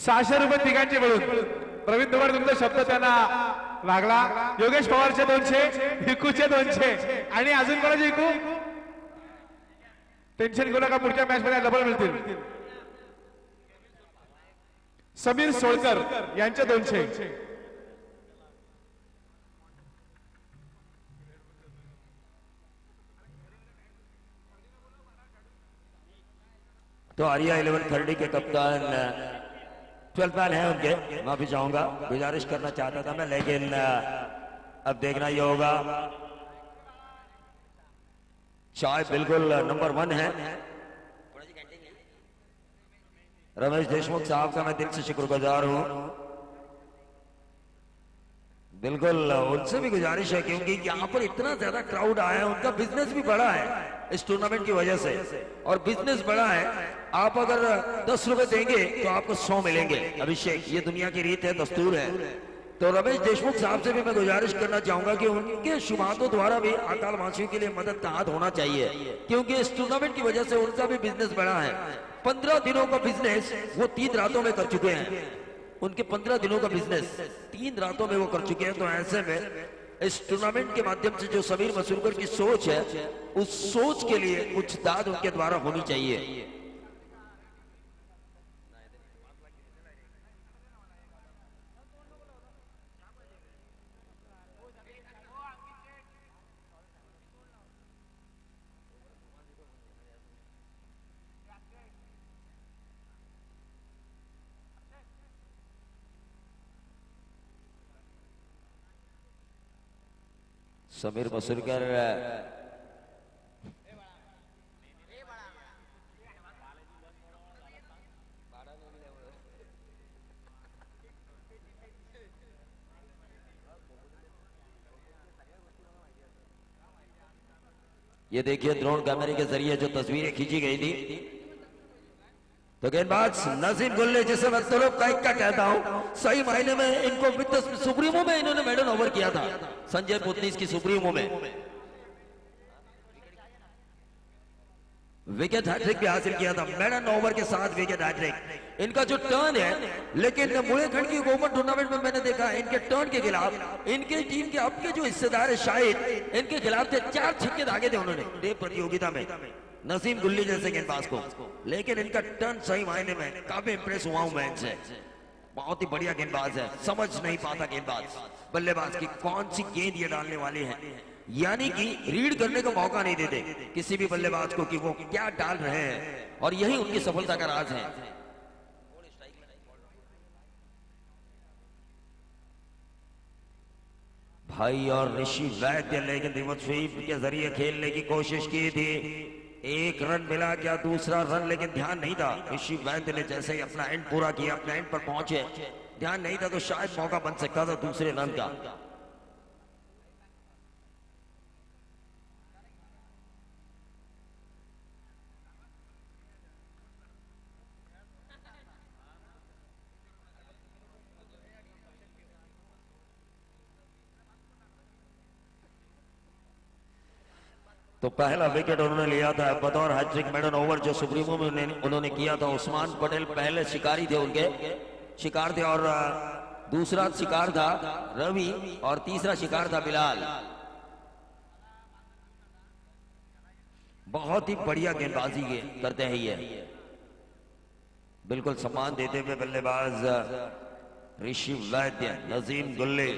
600 रुपये तिघांचे मिळून. प्रवीण दुवार तुमचा शब्द त्यांना लागला. योगेश पवारचे 200, हिकूचे 200 आणि अजून कोणाचे हिकू? टेन्शन घेऊ नका, पुढच्या मॅच मध्ये डबल मिळतील. समीर सोळकर यांचे 200. तो आर्या 11 खरड़ी के कप्तान 12 मैन है उनके, माफी चाहूंगा, गुजारिश करना चाहता था मैं, लेकिन अब देखना ये होगा। चाय बिल्कुल नंबर 1 है। रमेश देशमुख साहब का मैं दिल से शुक्रगुजार हूं। बिल्कुल उनसे भी गुजारिश है, क्योंकि यहाँ पर इतना ज्यादा क्राउड आया है, उनका बिजनेस भी बड़ा है इस टूर्नामेंट की वजह से, और बिजनेस बड़ा है। आप अगर 10 रुपए देंगे तो आपको 100 मिलेंगे। अभिषेक, ये दुनिया की रीत है, दस्तूर है। तो रमेश देशमुख साहब से भी मैं गुजारिश करना चाहूंगा कि उनके शुभातों द्वारा भी अकाल वासियों के लिए मदद का हाथ होना चाहिए, क्योंकि इस टूर्नामेंट की वजह से उनका भी बिजनेस बड़ा है। 15 दिनों का बिजनेस वो 3 रातों में कर चुके हैं। उनके 15 दिनों का बिजनेस 3 रातों में वो कर चुके हैं। तो ऐसे में इस टूर्नामेंट के माध्यम से जो समीर मसूरकर की सोच है, उस सोच के लिए कुछ दाद उनके द्वारा होनी चाहिए। समीर मसूरकर ये देखिए ड्रोन कैमरे के जरिए जो तस्वीरें खींची गई थी, तो गेंदबाज नजीम गुल्ले, जिसे मैं तलब काइक का कहता हूं, सही मायने में इनको विद सुप्रीमो में इन्होंने मेडल ओवर किया था, संजय पुतनीस की सुप्रीमो में विकेट हैट्रिक भी हासिल किया था, मेडन ओवर के साथ विकेट हैट्रिक। इनका जो टर्न है, लेकिन मुड़ेखंड की ओपन टूर्नामेंट में मैंने देखा इनके टर्न के खिलाफ इनके टीम के आपके जो हिस्सेदार है शाहिद, इनके खिलाफ थे 4 छक्के दागे थे उन्होंने प्रतियोगिता में नसीम गुल्ली जैसे गेंदबाज को, लेकिन इनका टर्न सही मायने में काफी इंप्रेस हुआ हूं मैं इनसे। बहुत ही बढ़िया गेंदबाज है, समझ नहीं पाता गेंदबाज बल्लेबाज की कौन सी गेंद ये डालने वाले हैं, यानी कि रीड करने का मौका नहीं देते किसी भी बल्लेबाज को कि वो क्या डाल रहे हैं, और यही उनकी सफलता का राज है। भाई और ऋषि वैद्य, लेकिन रिवर्स स्वीप के जरिए खेलने की कोशिश की थी, 1 रन मिला, क्या दूसरा रन, लेकिन ध्यान नहीं था। ऋषि वैद्य ने जैसे ही अपना एंड पूरा किया, अपने एंड पर पहुंचे, ध्यान नहीं था तो शायद मौका बन सकता था दूसरे रन का। तो पहला विकेट उन्होंने लिया था बतौर हैट्रिक मेडन ओवर जो सुप्रीमो में उन्होंने किया था। उस्मान पटेल पहले शिकारी थे, उनके शिकार थे, और दूसरा शिकार था रवि, और तीसरा शिकार था बिलाल। बहुत ही बढ़िया गेंदबाजी करते हैं ये, बिल्कुल सम्मान देते हुए बल्लेबाज ऋषि वैद्य, नजीम गुल्ले,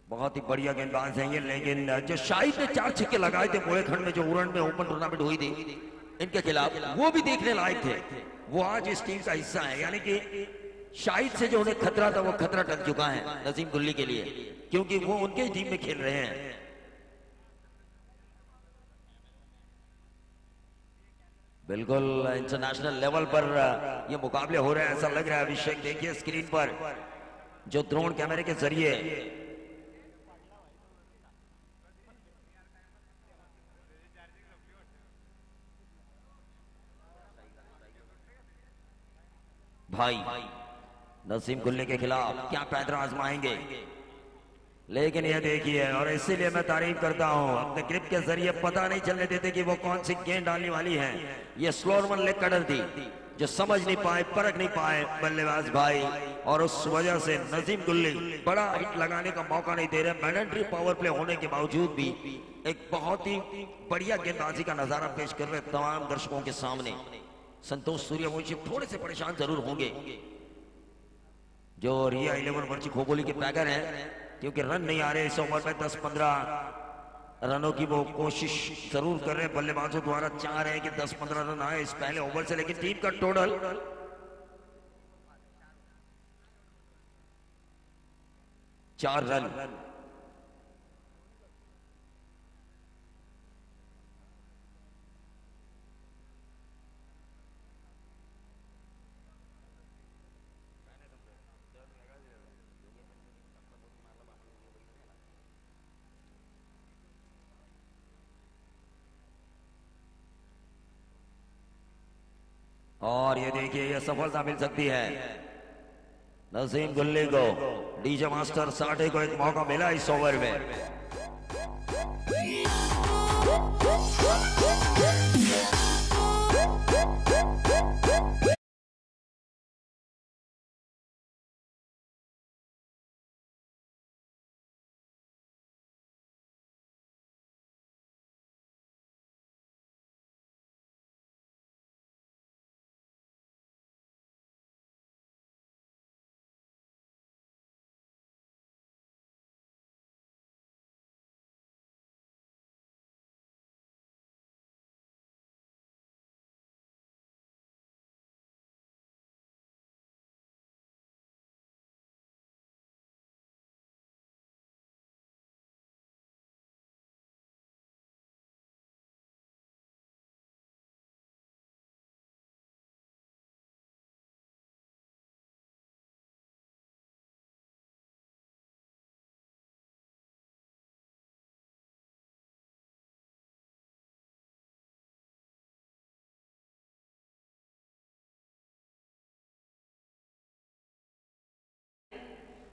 बहुत ही बढ़िया गेंदबाज हैं ये। लेकिन जो शाहिद ने 4 छक्के लगाए थे मुड़ेखंड में, जो उरण में ओपन टूर्नामेंट हुई थी इनके खिलाफ, वो भी देखने लायक थे। वो आज इस टीम का हिस्सा है, यानी कि शाहिद से जो उन्हें खतरा था वो खतरा टल चुका है नजीम गुल्ली के लिए, क्योंकि वो उनके टीम में खेल रहे हैं। बिल्कुल इंटरनेशनल लेवल पर ये मुकाबले हो रहे हैं ऐसा लग रहा है। अभिषेक देखिए स्क्रीन पर जो ड्रोन कैमरे के जरिए भाई नसीम गुल्ले के खिलाफ क्या पैदरा आजमाएंगे। लेकिन ये देखिए, और इसीलिए मैं तारीफ करता हूं, अपने ग्रिप के जरिए पता नहीं चलने देते कि वो कौन सी गेंद डालने वाली है। ये स्लोअर लेग कटर थी जो समझ नहीं पाए, परख नहीं पाए बल्लेबाज भाई, और उस वजह से नजीम गुल्ली बड़ा हिट लगाने का मौका नहीं दे रहे। मैंडेटरी पावर प्ले होने के बावजूद भी एक बहुत ही बढ़िया गेंदबाजी का नजारा पेश कर रहे तमाम दर्शकों के सामने। संतोष सूर्यवंशी थोड़े से परेशान जरूर होंगे जो रिया 11 वर्ची खोखोली के पैगर हैं, क्योंकि रन नहीं आ रहे इस ओवर में। 10-15 रनों की वो कोशिश जरूर कर रहे हैं बल्लेबाजों द्वारा, चाह रहे हैं कि 10-15 रन आए इस पहले ओवर से, लेकिन टीम का टोटल 4 रन। और ये देखिए, ये सफलता मिल सकती है नसीम गुल्ली को। डीजे मास्टर साठे को एक मौका मिला इस ओवर में।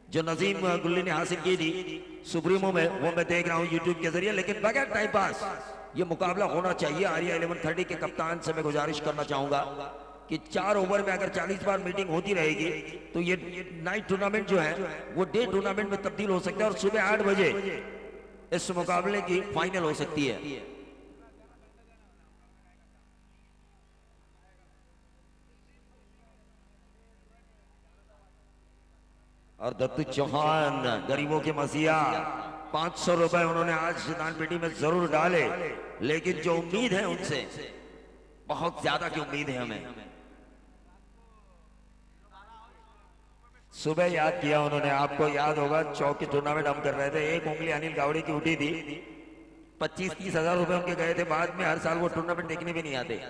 जो नजीम गुल्ली ने हासिल की थी सुप्रीमो में, वो मैं देख रहा हूं यूट्यूब के जरिए, लेकिन बगैर टाइम पास ये मुकाबला होना चाहिए। आर्या 1130 के कप्तान से मैं गुजारिश करना चाहूंगा कि 4 ओवर में अगर 40 बार मीटिंग होती रहेगी तो ये नाइट टूर्नामेंट जो है वो डे टूर्नामेंट में तब्दील हो सकता है, और सुबह 8 बजे इस मुकाबले की फाइनल हो सकती है। और दत्तू चौहान गरीबों के मसीहा, 500 रुपए उन्होंने आज दान पेटी में जरूर डाले, लेकिन जो उम्मीद है उनसे बहुत ज्यादा की उम्मीद है हमें। सुबह याद किया उन्होंने, आपको याद होगा चौकी टूर्नामेंट हम कर रहे थे, एक उंगली अनिल गावड़े की उठी थी, 25-30 हजार रुपए उनके गए थे। बाद में हर साल वो टूर्नामेंट देखने भी नहीं आते।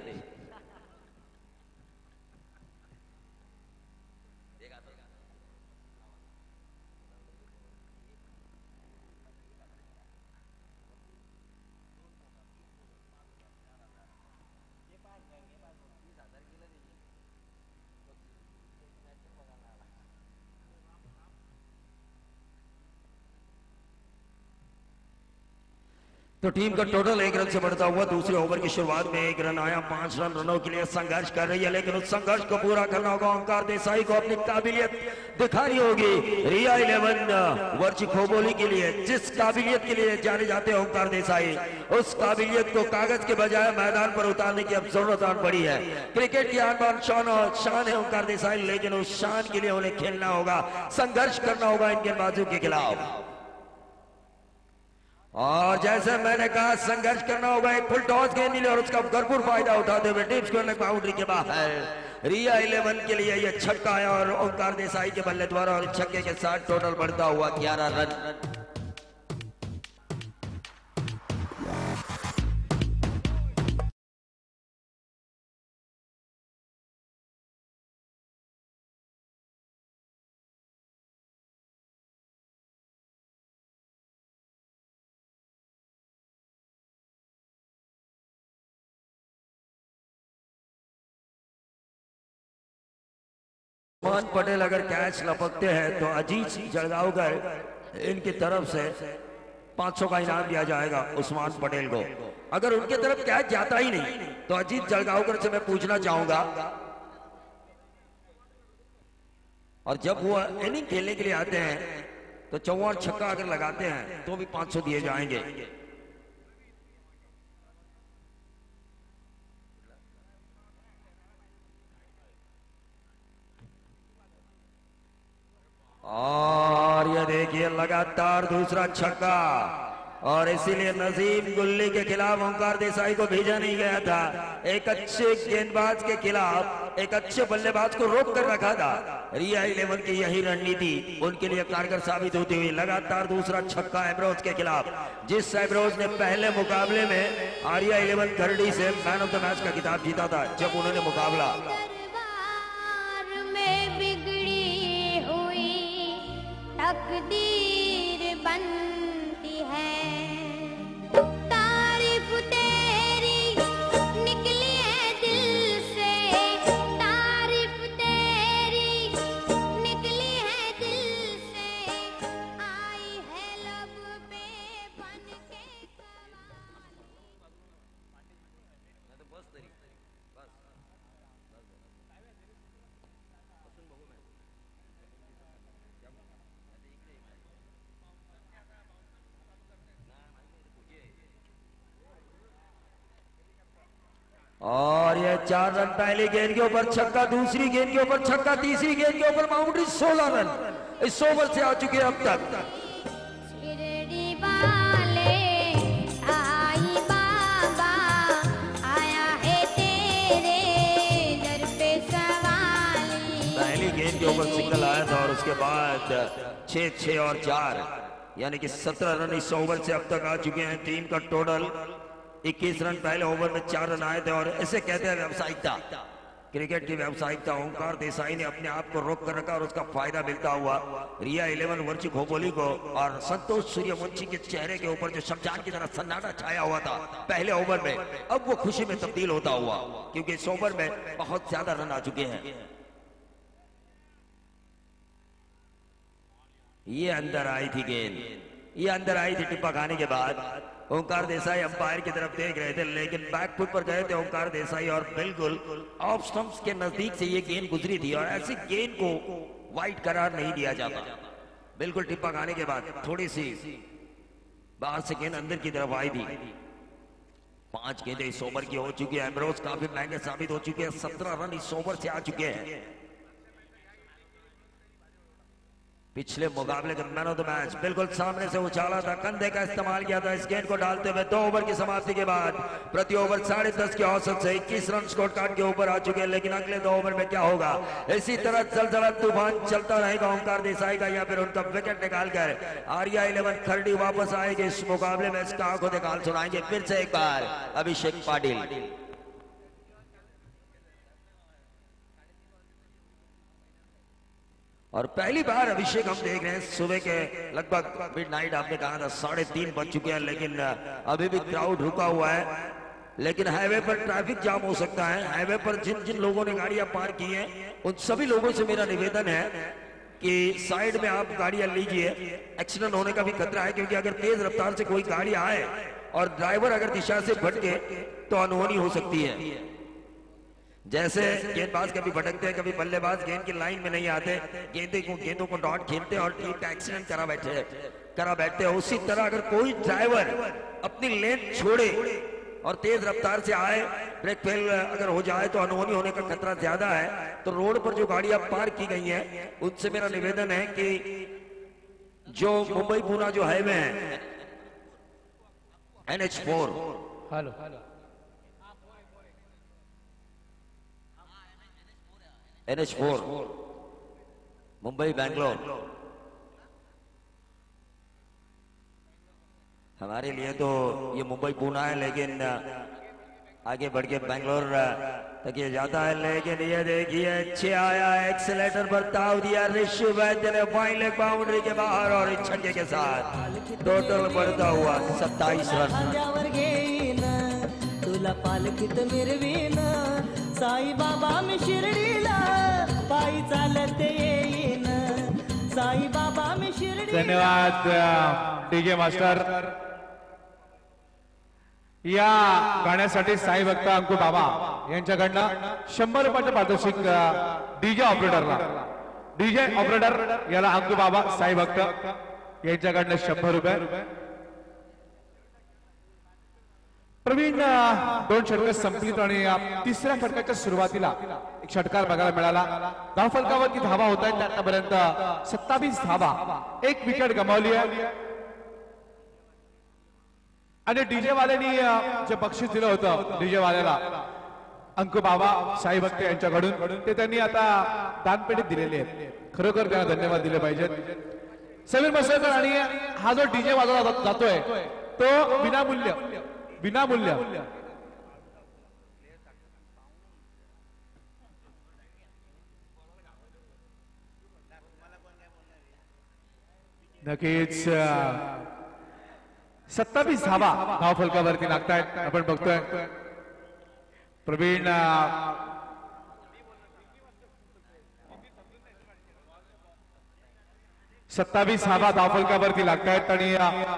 तो टीम का टोटल 1 रन से बढ़ता हुआ दूसरे ओवर की शुरुआत में 1 रन आया। 5 रनों के लिए संघर्ष कर रही है, लेकिन उस संघर्ष को पूरा करना होगा। ओंकार देसाई को अपनी काबिलियत दिखानी होगी। रिया 11 वर्ची खोबोली के लिए जिस काबिलियत के लिए जाने जाते हैं ओंकार देसाई, उस काबिलियत को कागज के बजाय मैदान पर उतारने की अब जरूरत आन पड़ी है। क्रिकेट की आन शान है ओंकार देसाई, लेकिन उस शान के लिए उन्हें खेलना होगा, संघर्ष करना होगा इन गेंदबाजों के खिलाफ। और जैसे मैंने कहा संघर्ष करना होगा। एक फुल टॉस गेंद मिली और उसका भरपूर फायदा उठाते हुए टीम स्क्वायर बाउंड्री के बाहर रिया 11 के लिए यह छक्का है, और ओंकार देसाई के बल्ले द्वारा और छक्के के साथ टोटल बढ़ता हुआ 11 रन। मान पटेल अगर कैच लपकते हैं तो अजीत जलगांवकर इनकी तरफ से 500 का इनाम दिया जाएगा उस्मान पटेल को। अगर उनके तरफ कैच जाता ही नहीं तो अजीत जलगांवकर से मैं पूछना चाहूंगा, और जब वो इनिंग खेलने के लिए आते हैं तो 54 छक्का अगर लगाते हैं तो भी 500 दिए जाएंगे। और ये देखिए लगातार दूसरा छक्का, और इसीलिए नजीम गुल्ली के खिलाफ ओंकार देसाई को भेजा नहीं गया था। एक अच्छे गेंदबाज के खिलाफ एक अच्छे बल्लेबाज को रोक कर रखा था। रिया 11 की यही रणनीति उनके लिए कारगर साबित होती हुई लगातार दूसरा छक्का एमरोज के खिलाफ, जिस एमरोज ने पहले मुकाबले में आर्या 11 खरड़ी से मैन ऑफ द मैच का खिताब जीता था जब उन्होंने मुकाबला। तकदीर बनती है, तारीफ तेरी निकली है दिल से, तारीफ तेरी निकली है दिल से, आई है लब पे बन के और ये 4 रन पहली गेंद के ऊपर छक्का, दूसरी गेंद के ऊपर छक्का, तीसरी गेंद के ऊपर बाउंड्री। 16 रन इस ओवर से आ चुके हैं अब तक। शिरडी वाले साईं बाबा आया है तेरे दर पे सवाली। पहली गेंद के ऊपर सिंगल आया था और उसके बाद 6 और 4 यानी कि 17 रन इस ओवर से अब तक आ चुके हैं। टीम का टोटल 21 रन। पहले ओवर में 4 रन आए थे और ऐसे कहते हैं व्यावसायिकता, क्रिकेट की व्यावसायिकता। ओंकार देसाई ने अपने आप को रोक कर रखा और उसका फायदा मिलता हुआ रिया 11 वर्ची खोपोली को और संतोष सूर्यवंशी के चेहरे के ऊपर जो शमशान की तरह सन्नाटा छाया हुआ था पहले ओवर में, अब वो खुशी में तब्दील होता हुआ, क्योंकि इस ओवर में बहुत ज्यादा रन आ चुके हैं। ये अंदर आई थी गेंद, ये अंदर आई थी टिप्पा खाने के बाद। ओंकार देसाई अंपायर की तरफ देख रहे थे लेकिन बैकफुट पर गए थे ओंकार देसाई और बिल्कुल ऑफ स्टंप्स के नजदीक से ये गेंद गुजरी थी और ऐसी गेंद को वाइड करार नहीं दिया जाता। बिल्कुल टिप्पा खाने के बाद थोड़ी सी बाहर से गेंद अंदर की तरफ आई थी। 5 गेंदें इस ओवर की हो चुकी है। एमरोज काफी महंगे साबित हो चुके हैं। 17 रन इस ओवर से आ चुके हैं। पिछले मुकाबले का मैन ऑफ द मैच बिल्कुल सामने से उछाला था, कंधे का इस्तेमाल किया था इस गेंद को डालते हुए। 2 ओवर की समाप्ति के बाद प्रति ओवर 10.5 के औसत से 21 रन स्कोर कार्ड के ऊपर आ चुके हैं। लेकिन अगले 2 ओवर में क्या होगा, इसी तरह जलजला तूफान चलता रहेगा ओंकार देसाई का या फिर उनका विकेट निकालकर आर्या 11 खरड़ी वापस आएगी इस मुकाबले में। इसका आंखों निकाल सुनाएंगे फिर से एक बार अभिषेक पाटिल। और पहली बार अभिषेक हम देख रहे हैं सुबह के लगभग मिडनाइट, आपने कहा था 3:30 बज चुके हैं लेकिन अभी भी क्राउड रुका हुआ है। लेकिन हाईवे पर ट्रैफिक जाम हो सकता है। हाईवे पर जिन जिन लोगों ने गाड़ियां पार्क की हैं उन सभी लोगों से मेरा निवेदन है कि साइड में आप गाड़ियां लीजिए। एक्सीडेंट होने का भी खतरा है, क्योंकि अगर तेज रफ्तार से कोई गाड़ी आए और ड्राइवर अगर दिशा से भटके तो अनहोनी हो सकती है। जैसे गेंदबाज कभी भटकते हैं, कभी बल्लेबाज गेंद की लाइन में नहीं आते, गेंदों को डॉट खेलते हैं और टीम का एक्सीडेंट करा बैठते हैं। उसी तरह अगर कोई ड्राइवर अपनी लेन छोड़े और तेज रफ्तार से आए, ब्रेक फेल अगर हो जाए तो अनहोनी होने का खतरा ज्यादा है। तो रोड पर जो गाड़ियां पार्क की गई हैं उनसे मेरा निवेदन है कि जो मुंबई पुणे जो हाईवे है NH4 NH4 मुंबई बेंगलोर, हमारे लिए तो ये मुंबई पुणे है लेकिन आगे बढ़ के बेंगलोर तक ये जाता है। लेकिन ये देखिए अच्छे आया, एक्सीलेटर पर ताव दिया ऋषि वैद्य ने फाइन लेग बाउंड्री के बाहर और इस छक्के के साथ टोटल बढ़ता हुआ 27 रन। तुला पालखीत मिरवीन साई बाबा मी शिर्डीला पायी चालत येईन, साई बाबा मी शिर्डी धन्यवाद डीजे मास्टर. या गाण्यासाठी साई भक्त अंकु बाबा यांच्याकडनं 100 रुपयाचं पारितोषिक डीजे ऑपरेटरला. डीजे ऑपरेटर याला अंकु बाबा साई भक्त यांच्याकडनं 100 रुपये. प्रवीण 2 षटकं संपलीत आणि तिसऱ्या षटकाच्या सुरुवातीला एक षटकार बघायला मिळाला. धावफलकावरती धावा होत आहेत आतापर्यंत 27 धावा. 1 विकेट गमावली आहे आणि डीजे वाल्यांनी जे बक्षीस दिलं होतं डीजे वाल्याला अंकु बाबा साई भक्त यांच्याकडून ते त्यांनी आता दानपेटीत दिलेले आहेत. खरोखर त्यांना धन्यवाद दिले पाहिजेत. समीर मसळकर आणि हा जो डीजे वाजवला जातोय तो विनामूल्य नक्कीच 27 धावा धावफलकावरती लागतायत. आपण बघतोय प्रवीण 27 धावा धावफलकावरती लागतायत आणि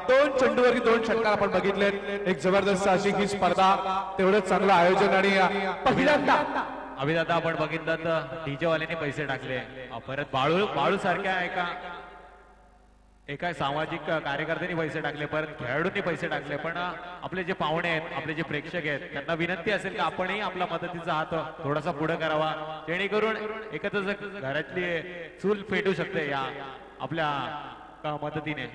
2 चेंडूवरती 2 षटकार आपण बघितले. एक जबरदस्त अशी ही स्पर्धा, तेवढंच चांगलं आयोजन आणि पहिल्यांदा अभिदादा आपण बघितलं तर डीजे वाल्यांनी पैसे टाकले. परत बाळू सारख्या एका सामाजिक कार्यकर्त्यांनी पैसे टाकले, परत खेळाडूंनी पैसे टाकले. पण आपले जे पाहुणे आहेत, आपले जे प्रेक्षक आहेत, त्यांना विनंती असेल की आपणही आपला मदतीचा हात थोडासा पुढे करावा, जेणेकरून एकत्र घरातली चूल पेटू शकते या आपल्या मदतीने.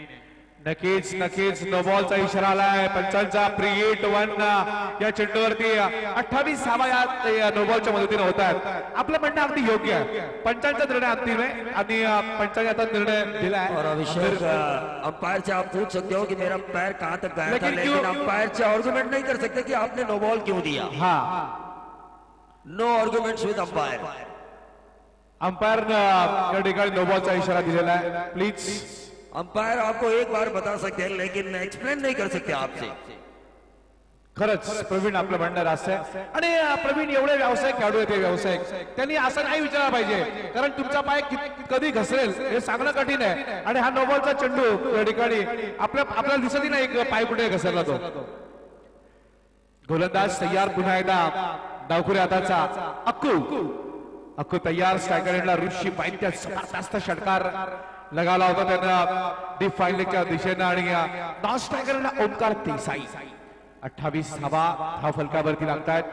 नक्कीच नो बॉलचा इशारा आलाय पंचांचा. प्रिएट 1 या चेंडूवरती 28 धावा या नो बॉलच्या मदतीने होत आहेत. आपलं म्हणणं अगदी योग्य आहे. पंचांचा निर्णय अंतिम आहे आणि पंचांनी आता निर्णय दिला और है. अभिषेक अंपायर से आप पूछ सकते हो कि मेरा पैर कहां तक गया था, लेकिन अंपायर से आर्गुमेंट नहीं कर सकते कि आपने नो बॉल क्यों दिया. No arguments with umpire. Umpire या ठिकाणी नो बॉलचा इशारा दिलेला आहे. प्लीज अंपायर आपको एक बार बता सकते हैं लेकिन एक्सप्लेन नहीं कर सकते आपसे. खरंच प्रवीण आपलं म्हणणं रास्त आहे. आणि प्रवीण एवढे व्यावसायिक खेळाडू आहेत, व्यावसायिक, त्यांनी असं नाही विचारायला पाहिजे, कारण तुमचा पाय कधी घसरेल हे सांगणं कठीण आहे. आणि हा नो बॉलचा चेंडू या ठिकाणी आपल्याला दिसतही नाही एक पाय कुठे घसरला तो. गोलंदाज तयार पुन्हा एकदा डावखुरी हाताचा अक्कू तयार. स्ट्रायकरला ऋषी पाहिजे जबरदस्त षटकार लगावला होता त्यांना डीप फाईनच्या दिशेनं आणि नॉन स्ट्रायकरला ओंकार देसाई. 28 धावा धावफलकावरती लागतायत.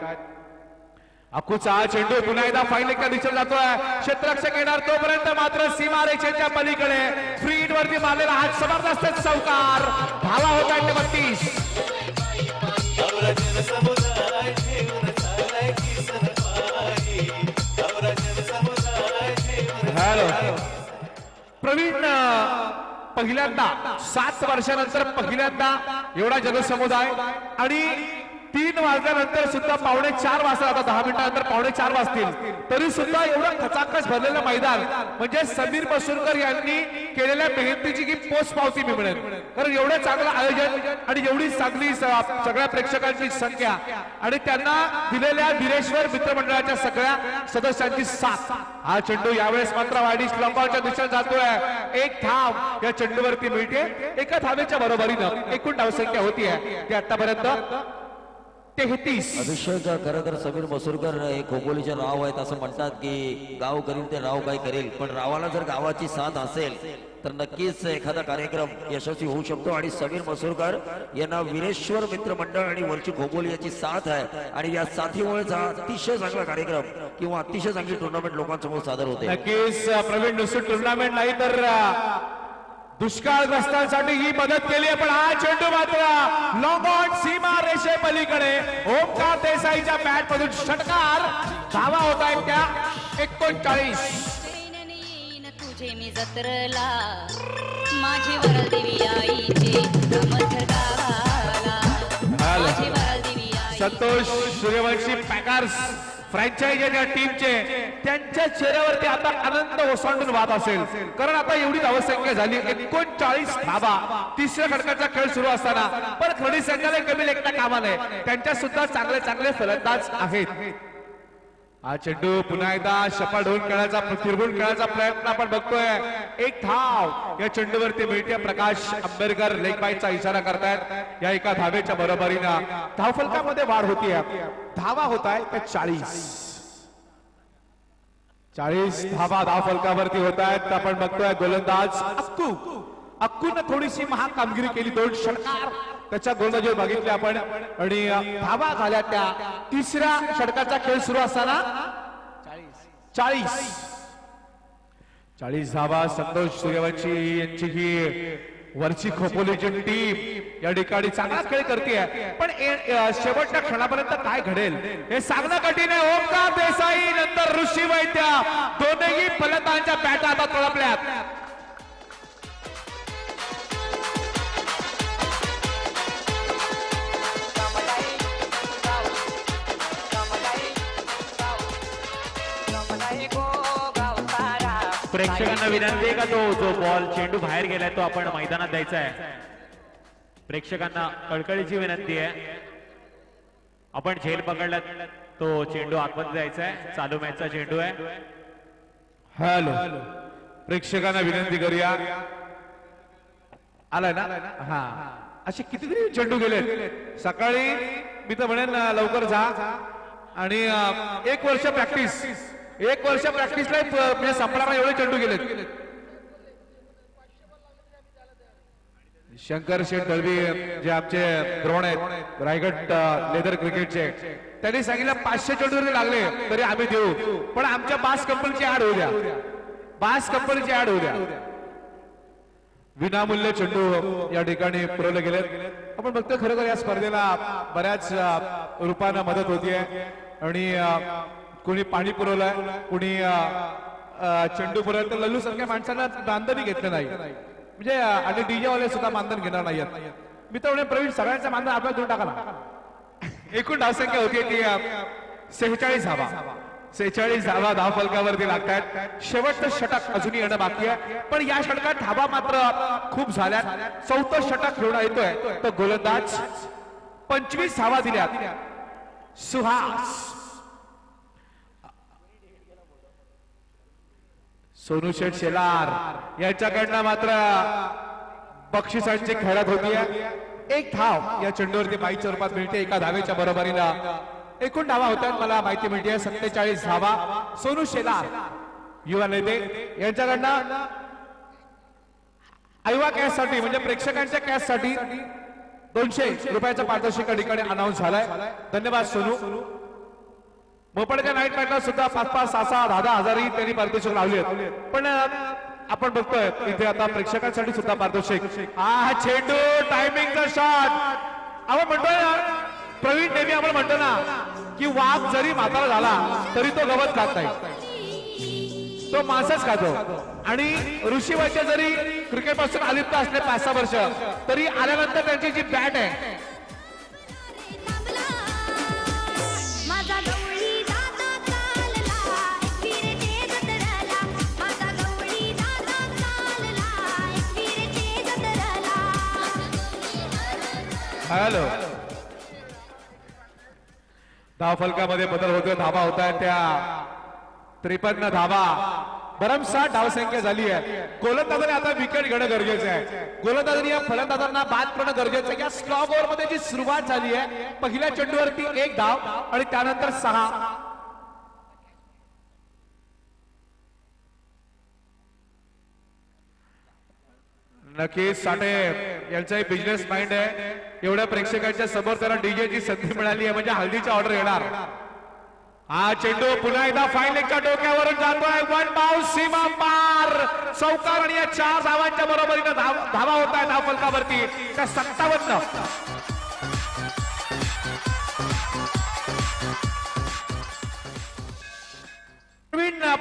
अक्कूचा चेंडू पुन्हा एकदा फाईनच्या दिशेने जातोय. क्षेत्ररक्षक येणार तोपर्यंत मात्र सीमारेषेच्या पलीकडे फ्रीड वरती मारलेला हा जबरदस्त चौकार. धावा होत आहेत 32. प्रवीण पहिल्यांदा 7 वर्षानंतर पहिल्यांदा एवढा जनसमुदाय आणि 3 वाजल्यानंतर सुद्धा 3:45 वाजता, आता 10 मिनिटानंतर 3:45 वाजतील तरी सुद्धा एवढं खचाखच भरलेलं मैदान म्हणजे समीर मसूरकर यांनी केलेल्या मेहनतीची की पोच पावती मिळेल. कारण एवढं चांगलं आयोजन आणि एवढी चांगली सगळ्या प्रेक्षकांची संख्या आणि त्यांना दिलेल्या वीरेश्वर मित्रमंडळाच्या सगळ्या सदस्यांची साथ. हा चेंडू यावेळेस मात्र वाईडिश लंबाच्या दिशेने जातोय. 1 धाव या चेंडूवरती मिळते. एका धावेच्या बरोबरीनं एकूण धावसंख्या होतीये ती आतापर्यंत 33. अभिषेक खरं तर समीर मसूरकर हे खोपोलीचे राव आहेत असं म्हणतात की गाव करील ते राव काय करेल, पण रावाला जर गावाची साथ असेल तर नक्कीच एखादा कार्यक्रम यशस्वी होऊ शकतो. आणि समीर मसूरकर यांना वीरेश्वर मित्र मंडळ आणि वरची खोपोली याची साथ आहे आणि या साथीमुळेच हा अतिशय चांगला कार्यक्रम किंवा अतिशय चांगली टुर्नामेंट लोकांसमोर सादर होते. नक्कीच प्रवीण नुसतं टुर्नामेंट नाही तर दुष्काळग्रस्तांसाठी ही मदत केली आहे. पण हा चेंडू मात्र लॉंग ऑन सीमा रेषे पलीकडे ओंकार देसाईच्या बॅट मधून षटकार. धावा होत आहेत त्या 39. तुझे मी जत्रला माझी वरल देवी आईचे मथर गावाला. माझी वरल देवी आई. संतोष सूर्यवंशी पॅकर्स फ्रँचायझी या टीमचे त्यांच्या चेहऱ्यावरती आता आनंद ओसंडून वाहत असेल, कारण आता एवढी धावसंख्या झाली 39 धावा. तिसऱ्या षटकाचा खेळ सुरू असताना पण खडी संघाला कमी लेखता कामा नये. त्यांच्या सुद्धा चांगले फलंदाज आहेत. हा चेंडू पुन्हा एकदा शपा ढोल खेळायचा फिरवून खेळायचा प्रयत्न आपण बघतोय. एक धाव या चेंडूवरती मिळते. प्रकाश आंबेडकर लेग बाईचा इशारा करतायत. या एका धावेच्या बरोबरीनं धावफलकामध्ये वाढ होतीये. धावा होत आहेत 40 धावा धावफलकावरती होत आहेत. आपण बघतोय गोलंदाज अक्कून थोडीशी महाग कामगिरी केली. 2 षटकार त्याच्या गोलंदाजीवर बघितले आपण आणि धावा झाल्या त्या तिसऱ्या षटकाचा खेळ सुरू असताना 40 धावा. संतोष सूर्यवंशी यांची ही वरची खोपोलीची टीम या ठिकाणी चांगला खेळ करते. पण शेवटच्या क्षणापर्यंत काय घडेल हे सांगणं कठीण आहे. ओमकार देसाई नंतर ऋषी वैद्य दोन्ही फलंदाजांच्या बॅटा आता तळपल्यात. प्रेक्षकांना विनंती आहे का जो बॉल चेंडू बाहेर गेलाय तो आपण मैदानात द्यायचा आहे. प्रेक्षकांना कळकळीची विनंती आहे. आपण झेल पकडला तो चेंडू आतमध्ये द्यायचा आहे. चालू मॅचचा चेंडू आहे. हॅलो प्रेक्षकांना विनंती करूया. आलाय ना? हा असे कितीतरी चेंडू गेले सकाळी. मी तर म्हणेन लवकर जा आणि 1 वर्ष प्रॅक्टिसला म्हणजे संपणारा एवढे चेंडू गेलेत. शंकर शेठ दळवी जे आमचे द्रोण आहेत रायगड लेदर क्रिकेटचे त्यांनी सांगितलं 500 चेंडू जरी लागले तरी आम्ही देऊ. पण आमच्या बास कंपनीची ऍड होऊ द्या. विनामूल्य चेंडू या ठिकाणी पुरवले गेलेत. आपण बघतो खरोखर या स्पर्धेला बऱ्याच रूपानं मदत होतीये आणि कोणी पाणी पुरवलंय कोणी चेंडू पुरवलं. तर लल्लू सारख्या माणसांना मानधनही घेतलं नाही म्हणजे आणि डीजे वाले सुद्धा मानधन घेणार नाहीत. मी तर प्रवीण सगळ्यांचं मानधन आपल्याला देऊन टाका ना. एकूण धावसंख्या होती ती 46 धावा. 46 धावा धावफलकावरती लागतात. शेवटचं षटक अजूनही येणं बाकी आहे. पण या षटकात धावा मात्र खूप झाल्यात. 4थं षटक खेळून येतोय तो गोलंदाज 25 धावा दिल्यात. सुहास सोनू शेठ शेलार यांच्याकडनं मात्र बक्षिसांची खेळत होतीये. 1 धाव या चेंडूवरती बाईच्या रूपात मिळते. एका धावेच्या बरोबरीनं एकूण धावा होत्या मला माहिती मिळते 47 धावा. सोनू शेलार युवा नेते यांच्याकडनं आयुवा कॅश साठी म्हणजे प्रेक्षकांच्या कॅश साठी 200 रुपयाचा पारितोषिक ठिकाणी अनाऊन्स झालाय. धन्यवाद सोनू. मोपडच्या नाईट मॅचला सुद्धा 5-5, 6-6, 10-10 हजारही त्यांनी पारितोषिक लावली आहेत. पण आपण बघतोय इथे आता प्रेक्षकांसाठी सुद्धा पारितोषिक. हा चेंडू टायमिंगचा शॉट आपण म्हणतोय ना प्रवीण नेहमी आपण म्हणतो ना की वाघ जरी म्हातारा झाला तरी तो गवत खात नाही, तो मांसच खातो. आणि ऋषी वैद्य जरी क्रिकेट पासून अलिप्त असले 5-6 वर्ष तरी आल्यानंतर त्यांची जी बॅट आहे हॅलो धावफलकामध्ये बदल होतोय. धावा होत आहेत त्या 53 धावा. भरमसाठ धावसंख्या झाली आहे. गोलंदाजाने आता विकेट घेणं गरजेचं आहे. गोलंदाजाने या फलंदाजांना बाद करणं गरजेचं आहे. या स्लॉग ओव्हर मध्ये जी सुरुवात झाली आहे पहिल्या चेंडूवरती 1 धाव आणि त्यानंतर 6. नक्कीच साठे यांचाही बिझनेस माइंड आहे. एवढ्या प्रेक्षकांच्या समोर त्याला डीजेची संधी मिळाली आहे म्हणजे हल्दीचा ऑर्डर येणार. हा चेंडू पुन्हा एकदा फाईन लेगच्या डोक्यावरून जातोय. 1 बाउंस सीमा पार चौकार आणि या 4 धावांच्या बरोबरीने धावा होत आहे धावफलकावरती त्या 57.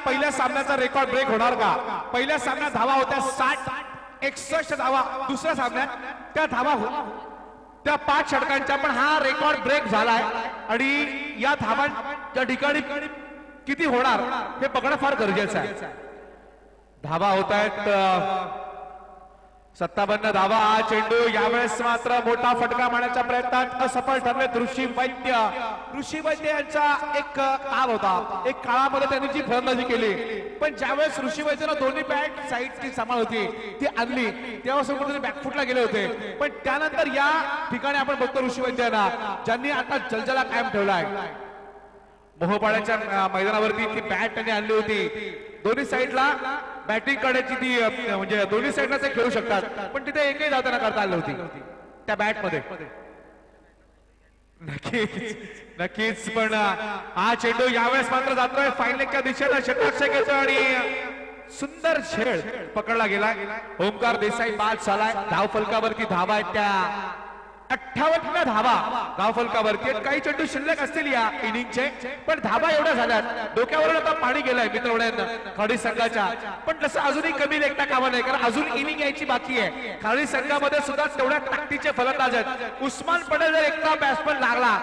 पहिल्या सामन्याचा रेकॉर्ड ब्रेक होणार का? पहिल्या सामन्यात धावा होत्या 60-61 धावा. दुसऱ्या सामन्यात त्या धावा त्या 5 षटकांच्या. पण हा रेकॉर्ड ब्रेक झालाय आणि या धावांच्या ठिकाणी किती होणार हे बघणं फार गरजेचं आहे. धावा होत आहेत 57 धावा. चेंडू यावेळेस मात्र मोठा फटका मारण्याच्या प्रयत्नात असफल ठरले ऋषी वैद्य. ऋषी वैद्य यांचा एक काळ होता, एक काळामध्ये त्यांनी जी फलंदाजी केली, पण ज्यावेळेस ऋषी वैद्यला दोन्ही बॅट साईडची सांभाळ होती ती आणली तेव्हा कुठेतरी बॅकफुटला गेले होते. पण त्यानंतर या ठिकाणी आपण बघतो ऋषी वैद्यांना ज्यांनी आता जलजला कायम ठेवलाय. मोहपाड्याच्या मैदानावरती ती बॅट त्यांनी आणली होती. दोन्ही साईडला बॅटिंग करण्याची ती म्हणजे दोन्ही साईडला ते खेळू शकतात, पण तिथे एकही धाव त्यांना करता आली होती त्या बॅट मध्ये. नक्कीच पण हा चेंडू यावेळेस मात्र जातोय फायनलच्या दिशेला षटक्षक आणि सुंदर खेळ पकडला गेला. ओमकार देसाई बाद झालाय. धाव फलकावरती धावा आहेत त्या 58 धावा धाव फलकावरती. काही चेंडू शिल्लक असतील या इनिंगचे, पण धावा एवढ्या झाल्यात डोक्यावरून आता पाणी गेलंय मित्रवड्यांना खाडी संघाच्या. पण तसं अजूनही कमी लेखता कामा नाही, कारण अजून इनिंग यायची बाकी आहे. खाडी संघामध्ये सुद्धा तेवढ्या ताकदीचे फलंदाज आहेत. उस्मान पटेल जर एकटा बॅट्समन लागला,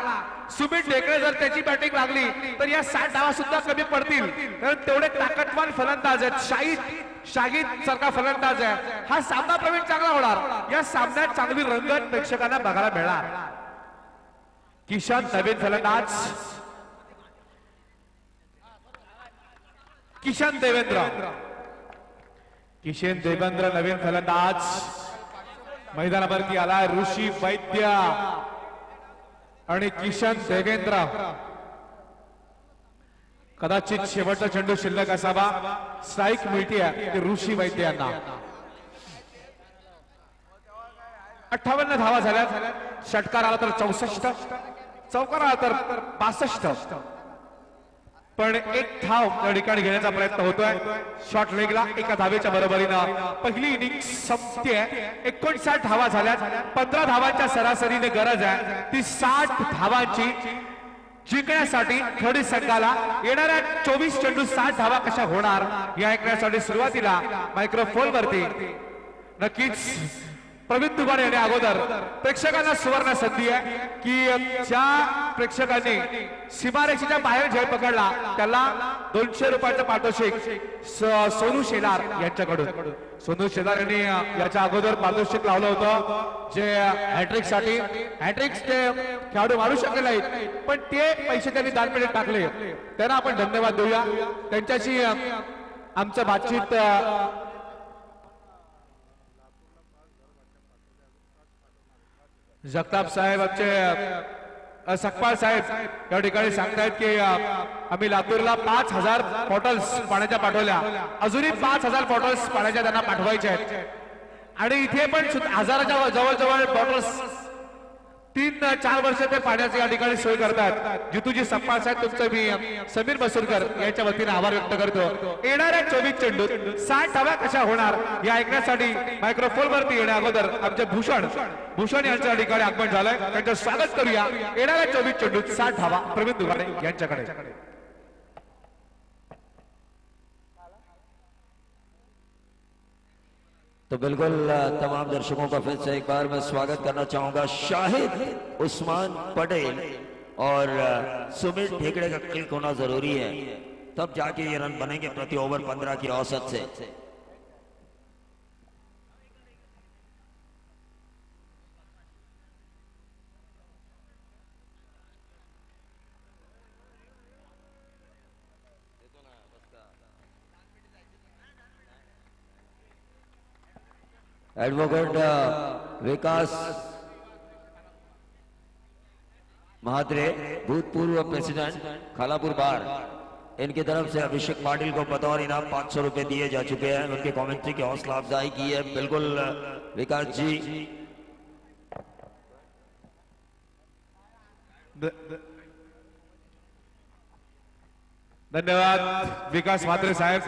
सुमित ढेकळे जर त्याची बॅटिंग लागली तर या 60 धावा सुद्धा कमी पडतील, कारण तेवढे ताकदवान फलंदाज आहेत. शाहिद सारखा फलंदाज आहे. हा सामना प्रवीण चांगला होणार. या सामन्यात चांगली रंगत प्रेक्षकांना बघायला मिळणार. किशन नवीन फलंदाज, किशन देवेंद्र नवीन फलंदाज मैदानावरती आला. ऋषी वैद्य आणि किशन देवेंद्र. कदाचित शेवटचा चेंडू शिल्लक असावा. स्ट्राईक मिळते ऋषी वैद्य यांना. 58 धावा झाल्या. षटकार आला तर 64, चौकार आला तर 62, पण एक धाव त्या ठिकाणी घेण्याचा प्रयत्न होतोय. शॉर्ट लेगला एका धावेच्या बरोबरीनं पहिली इनिंग संपते. 59 धावा झाल्या. 15 धावांच्या सरासरीने गरज आहे ती 60 धावांची जिंकण्यासाठी. खडी संघाला येणाऱ्या 24 चेंडू 60 धावा कशा होणार या ऐकण्यासाठी सुरुवातीला मायक्रोफोन वरती नक्कीच प्रवीण दुगाडे यांनी अगोदर प्रेक्षकांना सुवर्ण संधी आहे की ज्या प्रेक्षकांनी सीमारेषेच्या बाहेर झेल पकडला त्याला 200 रुपयाचं पारितोषिक सोनू शेलार यांच्याकडून. सोनू शेलार यांनी याच्या अगोदर पारितोषिक लावलं होतं जे हॅट्रिक साठी. हॅट्रिक ते खेळाडू मारू शकले नाहीत, पण ते पैसे त्यांनी दानपेटीत टाकले. त्यांना आपण धन्यवाद देऊया. त्यांच्याशी आमचं बातचीत जगताप साहेब आमचे सकपाळ साहेब या ठिकाणी सांगतायत की आम्ही लातूरला 5000 बॉटल्स पाण्याच्या पाठवल्या. अजूनही 5000 बॉटल्स पाण्याच्या त्यांना पाठवायच्या आहेत. आणि इथे पण 1000च्या जवळजवळ बॉटल्स 3-4 वर्ष ते पाण्याची या ठिकाणी सोय करतात. जितूजी सकपाळ साहेब तुमचं मी समीर मसूरकर यांच्या वतीने आभार व्यक्त करतो. येणाऱ्या 24 चेंडूत 60 धावा कशा होणार या ऐकण्यासाठी मायक्रोफोन वरती येण्या अगोदर आमचे भूषण यांच्या या ठिकाणी आगमन झालंय. त्यांचं स्वागत करूया. येणाऱ्या 24 चेंडूत 60 धावा प्रवीण दुगाडे यांच्याकडे. तो बिल्कुल तमाम दर्शकों का फिर से एक बार मैं स्वागत करना चाहूंगा. शाहिद उस्मान पटेल और सुमित ढेकड़े का क्लिक होना जरूरी है, तब जाके ये रन बनेंगे प्रति ओवर 15 की औसत से. एडवोकेट विकास महात्रे, भूतपूर्व प्रेसिडेंट खालापुर बार, इनकी तरफ से अभिषेक पाटिल को बतौर इनाम 500 रुपए दिए जा चुके हैं. उनके कमेंट्री की हौसला अफजाई की है. बिल्कुल विकास जी. धन्यवाद विकास म्हात्रे साहेब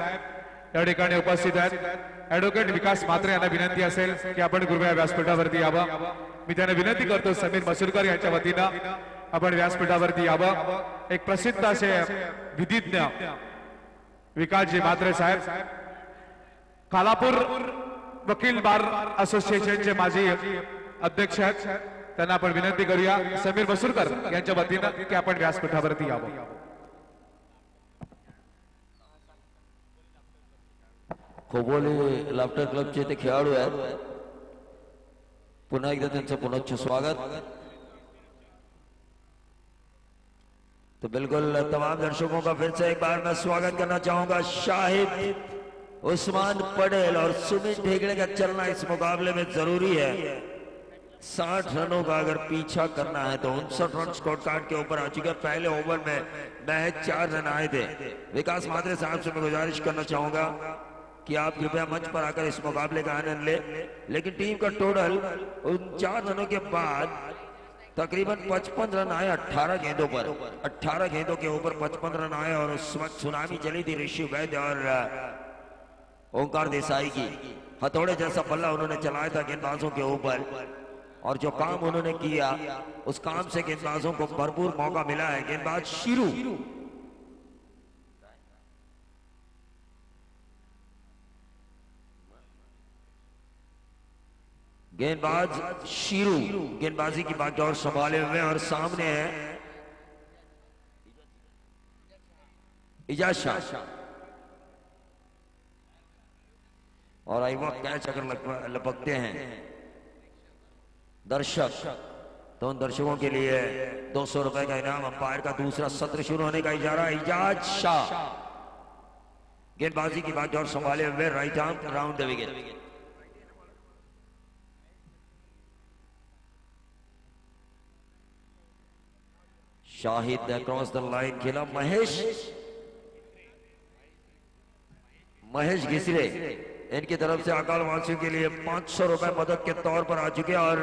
या ठिकाणी उपस्थित आहेत. ऍडव्होकेट विकास म्हात्रे यांना विनंती असेल की आपण कृपया व्यासपीठावरती यावं. मी त्यांना विनंती करतो समीर मसूरकर यांच्या वतीनं आपण व्यासपीठावरती यावं. एक प्रसिद्ध असे विधिज्ञ विकासजी म्हात्रे साहेब, खालापूर वकील बार असोसिएशनचे माजी अध्यक्ष आहेत, त्यांना आपण विनंती करूया समीर मसूरकर यांच्या वतीनं की आपण व्यासपीठावरती यावं. खोपोली लाफ्टर क्लबचे ते खेळाडू आहेत. पुन्हा एकदा त्यांचं पुनश्च स्वागत। तो बिल्कुल तमाम दर्शकों का फिर से एक बार मैं स्वागत करना चाहूंगा। शाहिद, उस्मान पटेल और सुमित ढेगड़े का चलना इस मुकाबले में जरूरी है। 60 रनों का अगर पीछा करना है तो 59 रन स्कोर कार्ड के ऊपर आ चुके हैं। पहले ओवर में महज 4 रन आए थे। विकास मात्रे साहब से मैं गुजारिश करना चाहूंगा कि आप कृपया मंच पर आकर इस मुकाबले का आनंद ले। लेकिन टीम का टोटल उन 4 रनों के बाद तकरीबन 55 रन आए 18 गेंदों पर। 18 गेंदों के ऊपर 55 रन आए और उस वक्त सुनामी चली थी ऋषि वैद्य और ओंकार देसाई की। हथौड़े जैसा बल्ला उन्होंने चलाया था गेंदबाजों के ऊपर और जो काम उन्होंने किया उस काम से गेंदबाजों को भरपूर मौका मिला है। गेंदबाज शीरू, गेंदबाज शीरू गेंदबाजी की बागडोर संभाले हुए और सामने है इजाज शाह और आई वक्त कैच अगर लपकते हैं दर्शक तो उन दर्शकों के लिए 200 रुपए का इनाम। अंपायर का दूसरा सत्र शुरू होने का इजारा। इजाज शाह गेंदबाजी की बागडोर संभाले हुए right arm round the wicket. Shahid across the line खेला। महेश घिसरे इनकी तरफ से अकाल वासियों के लिए 500 रुपए मदद के तौर पर आ चुके हैं। और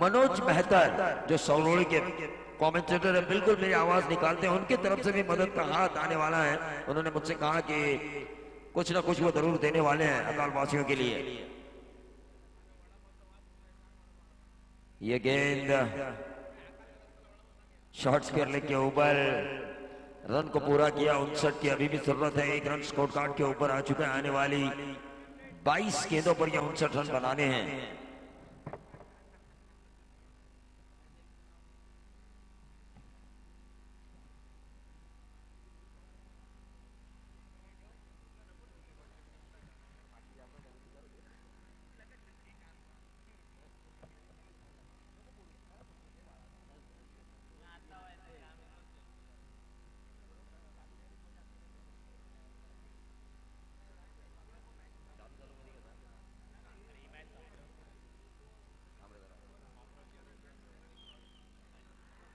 मनोज मेहतर जो सौरोड़ी के कमेंटेटर है, बिल्कुल मेरी आवाज निकालते हैं, उनकी तरफ से भी मदद का हाथ आने वाला है। उन्होंने मुझसे कहा कि कुछ ना कुछ वो जरूर देने वाले हैं अकाल वासियों के लिए। ये गेंद शॉर्ट स्क्वायर लेग के ऊपर रन को पूरा किया। 59 की अभी भी जरूरत है। 1 रन स्कोर कार्ड के ऊपर आ चुका है। आने वाली 22 गेंदों पर यह 59 रन बनाने हैं।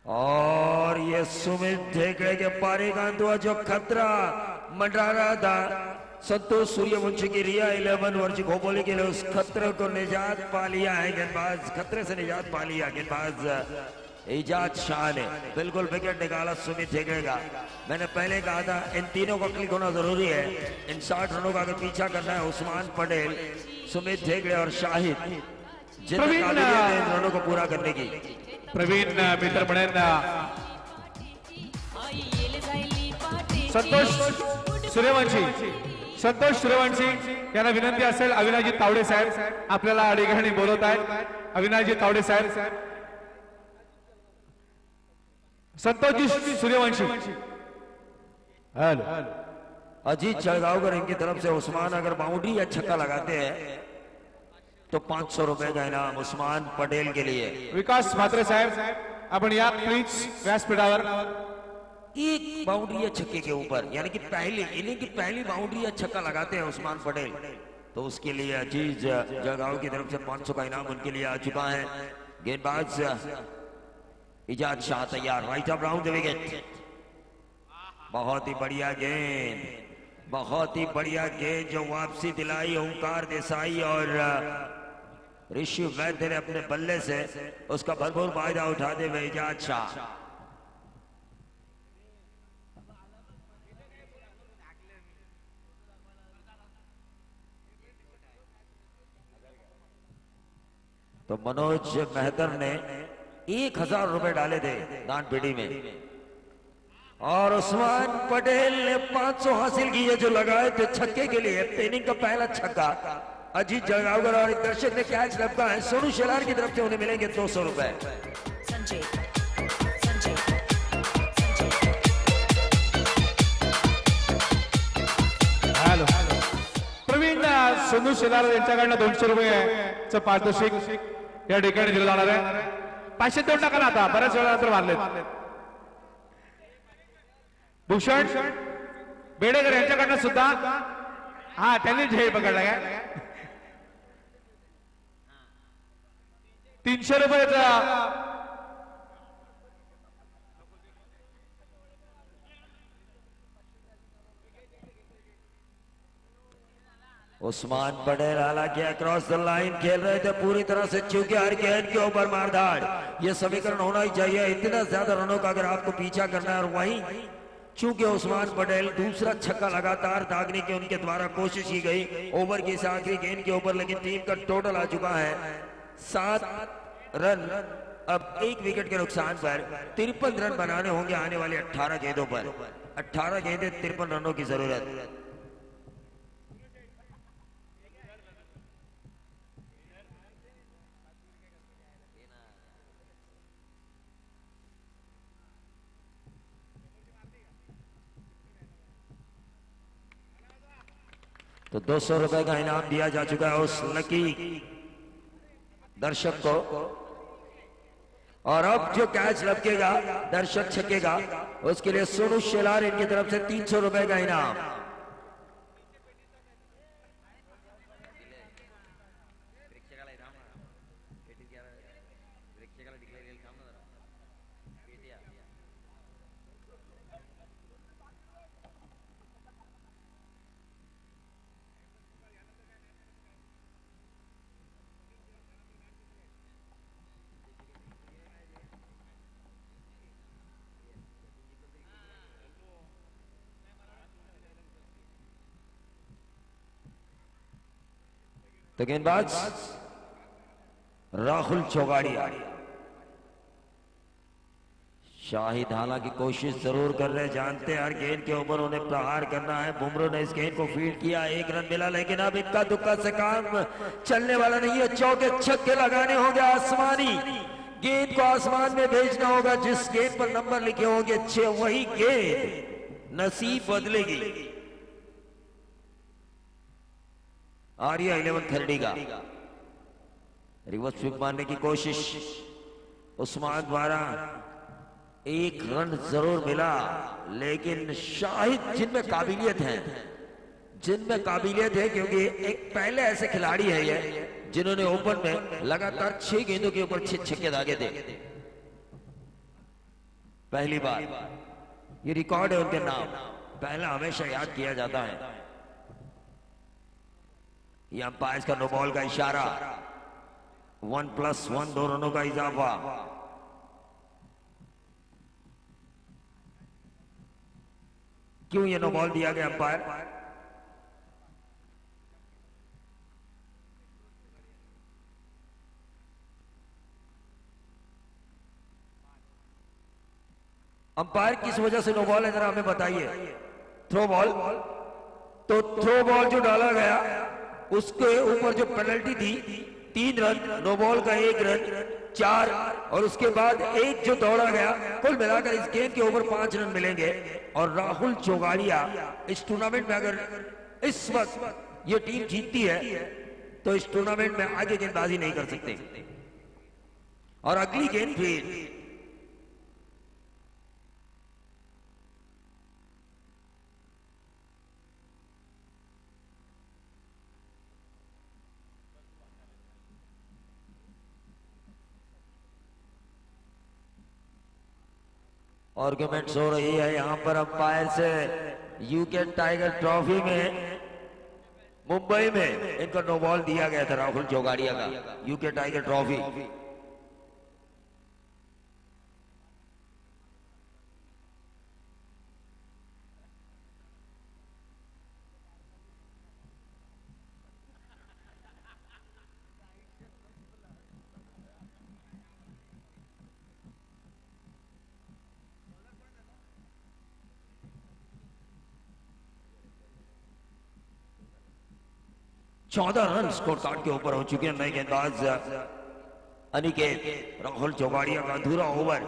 और ये सुमित ढेकड़े के पारी का अंत हुआ जो खतरा मंडरा रहा था। संतोष सूर्यवंशी की रिया 11 वर्ष खोपोली के लिए उस खतरे को निजात पा लिया है। गेंदबाज खतरे से निजात पा लिया गेंदबाज इजाज शाह ने। बिल्कुल विकेट निकाला सुमित ढेकड़े का। मैंने पहले कहा था इन तीनों का क्लिक होना जरूरी है। इन 60 रनों का अगर पीछा करना है उस्मान पटेल, सुमित ढेकड़े और शाहिद जितने काबिलियत है इन रनों को पूरा करने की। प्रवीण मित्र म्हणेन संतोष सूर्यवंशी यांना विनंती असेल अविनाशजी तावडे साहेब आपल्याला अडीघाणी बोलवत आहेत। अविनाशजी तावडे साहेब, संतोषजी सूर्यवंशी। हेलो अजीत जळगावकर इनकी तरफ से उस्मान अगर बाउंड्री या छक्का लगाते हैं तो 500 रुपए का इनाम उस्मान पटेल के लिए। विकास म्हात्रे साहेब आपण या प्लीज व्यासपीठावर। एक बाउंड्री या छक्के के ऊपर यानी कि पहली इनिंग की पहली बाउंड्री या छक्का लगाते हैं उस्मान पटेल तो उसके लिए अजीज जळगाव की तरफ से 500 का इनाम उनके लिए आ चुका है। गेंदबाज इजाज शाह तैयार। Right up round the wicket. बहुत ही बढ़िया गेंद, बहुत ही बढ़िया गेंद जो वापसी दिलाई ओंकार देसाई और ऋषि वैद्य ने अपने बल्ले से उसका भरपूर फायदा उठाते हुए इजाज शाह। तो मनोज मेहतर ने 1000 रुपए डाले थे दान पेटी में और उस्मान पटेल ने 500 हासिल किए जो लगाए थे छक्के के लिए। इनिंग का पहला छक्का अजीत जळगावकर और एक दर्शक ने कैच रखा है। सोनू शेलार की तरफ से उन्हें मिलेंगे 200 रुपए। प्रवीण सोनू शेलार यांच्याकडनं 200 रुपये पारितोषिक या ठिकाणी दिलं जाणार आहे. 500 देऊन टाका ना आता, बऱ्याच वेळा मारलेत. भूषण बेडेकर यांच्याकडनं सुद्धा हा त्यांनी झेल पकडला काय 300 रुपयाचा उस्मान पटेल हालांकि अक्रॉस द लाइन खेल रहे थे पूरी तरह से, चूंकि हर गेंद के ऊपर मारधाड़, ये समीकरण होना ही चाहिए. इतना ज्यादा रनों का अगर आपको पीछा करना है, और वहीं चूंकि उस्मान पटेल दूसरा छक्का लगातार दागने की उनके द्वारा कोशिश की गई ओवर की इस आखिरी गेंद के ऊपर, लेकिन टीम का टोटल आ चुका है 7 रन. अब 1 विकेट के नुकसान पर 53 रन बनाने होंगे आने वाले 18 गेंदों पर. 18 गेंदें 53 रनों की जरूरत. तो 200 रुपए का इनाम दिया जा चुका है उस लकी दर्शक को. और अब जो कैच लपकेगा, दर्शक छकेगा, उसके लिए सोनू शेलार इनकी तरफ से 300 रुपए का इनाम. तो गेंदबाज राहुल चौगाड़िया. शाहिद हालांकि कोशिश जरूर कर रहे, जानते हैं हर गेंद के ऊपर उन्हें प्रहार करना है. बुमराह ने इस गेंद को फील्ड किया, 1 रन मिला, लेकिन अब इक्का दुक्का से काम चलने वाला नहीं है. चौके छक्के लगाने होंगे, आसमानी गेंद को आसमान में भेजना होगा. जिस गेंद पर नंबर लिखे होंगे 6, वही गेंद नसीब बदलेगी. आर्या 11 थर्डी का रिवर्स स्वीप मारने की कोशिश उस्मान द्वारा. 1 रन जरूर मिला, लेकिन शाहिद जिनमें काबिलियत है, क्योंकि एक पहले ऐसे खिलाड़ी है ये जिन्होंने ओपन में लगातार 6 गेंदों के ऊपर 6 छक्के दागे थे. पहली बार ये रिकॉर्ड है उनके नाम, पहला हमेशा याद किया जाता है. ये अंपायर का नो बॉल का इशारा. 1+1 2 रनों का इजाफा. क्यों ये नो बॉल दिया गया अंपायर? अंपायर किस वजह से नो बॉल है, जरा हमें बताइए. थ्रो बॉल, तो थ्रो बॉल जो डाला गया उसके ऊपर जो पेनल्टी थी 3 रन, नो बॉल का 1 रन, 4, और उसके बाद 1 जो दौड़ा गया, कुल मिलाकर इस गेंद के ऊपर 5 रन मिलेंगे. और राहुल चौगाड़िया इस टूर्नामेंट में अगर इस वक्त ये टीम जीतती है तो इस टूर्नामेंट में आगे गेंदबाजी नहीं कर सकते. और अगली गेंद फिर आर्गुमेंट्स हो रही है यहां पर अंपायर से. यूके टाइगर ट्रॉफी में मुंबई में इनको नो बॉल दिया गया था राहुल चौगाड़िया का. यूके टाइगर ट्रॉफी चौदह रन स्कोर कार्ड के ऊपर हो चुके हैं नए गेंदबाज अनिकेत. राहुल चौगाड़िया का अधूरा ओवर.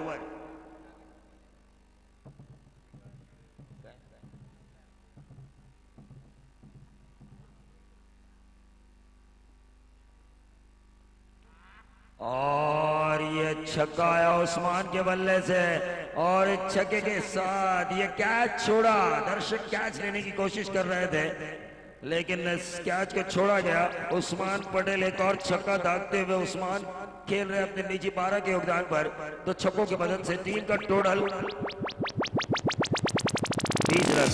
छक्का आया उस्मान के बल्ले से और इस छक्के के साथ ये कैच छोड़ा। दर्शक कैच लेने की कोशिश कर रहे थे लेकिन इस कैच को छोड़ा गया। उस्मान पटेल एक और छक्का दागते हुए उस्मान खेल रहे अपने निजी 12 के योगदान पर। तो छक्कों की मदद से टीम का टोटल 20 रन।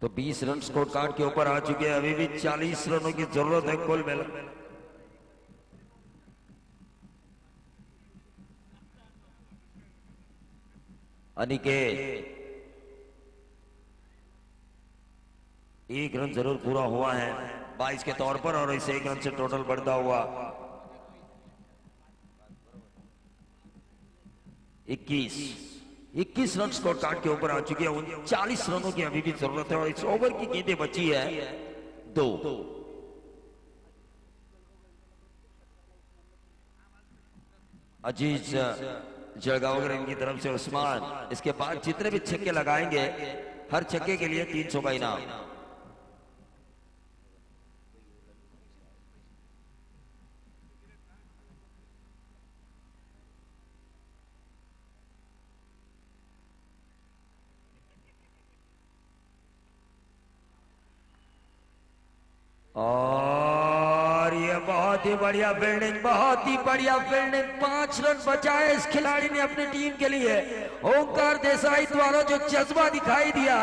तो 20 रन स्कोर कार्ड के ऊपर आ चुके हैं। अभी भी 40 रनों की जरूरत है कुल मिला। अनिकेत 1 रन जरूर पूरा हुआ है 22 के तौर पर और इसे 1 रन से टोटल बढ़ता हुआ 21 रन स्कोर कार्ड के ऊपर आ चुके हैं। 40 रनों की अभी भी जरूरत है और इस ओवर की गेंदें बची है 2। अजीज जलगांवकर इनकी तरफ से उस्मान। इसके बाद जितने भी छक्के लगाएंगे हर छक्के के लिए 300 का इनाम। और ये बहुत ही बढ़िया फील्डिंग, बहुत ही बढ़िया फील्डिंग। 5 रन बचाए इस खिलाड़ी ने अपनी टीम के लिए। ओंकार देसाई द्वारा जो जज्बा दिखाई दिया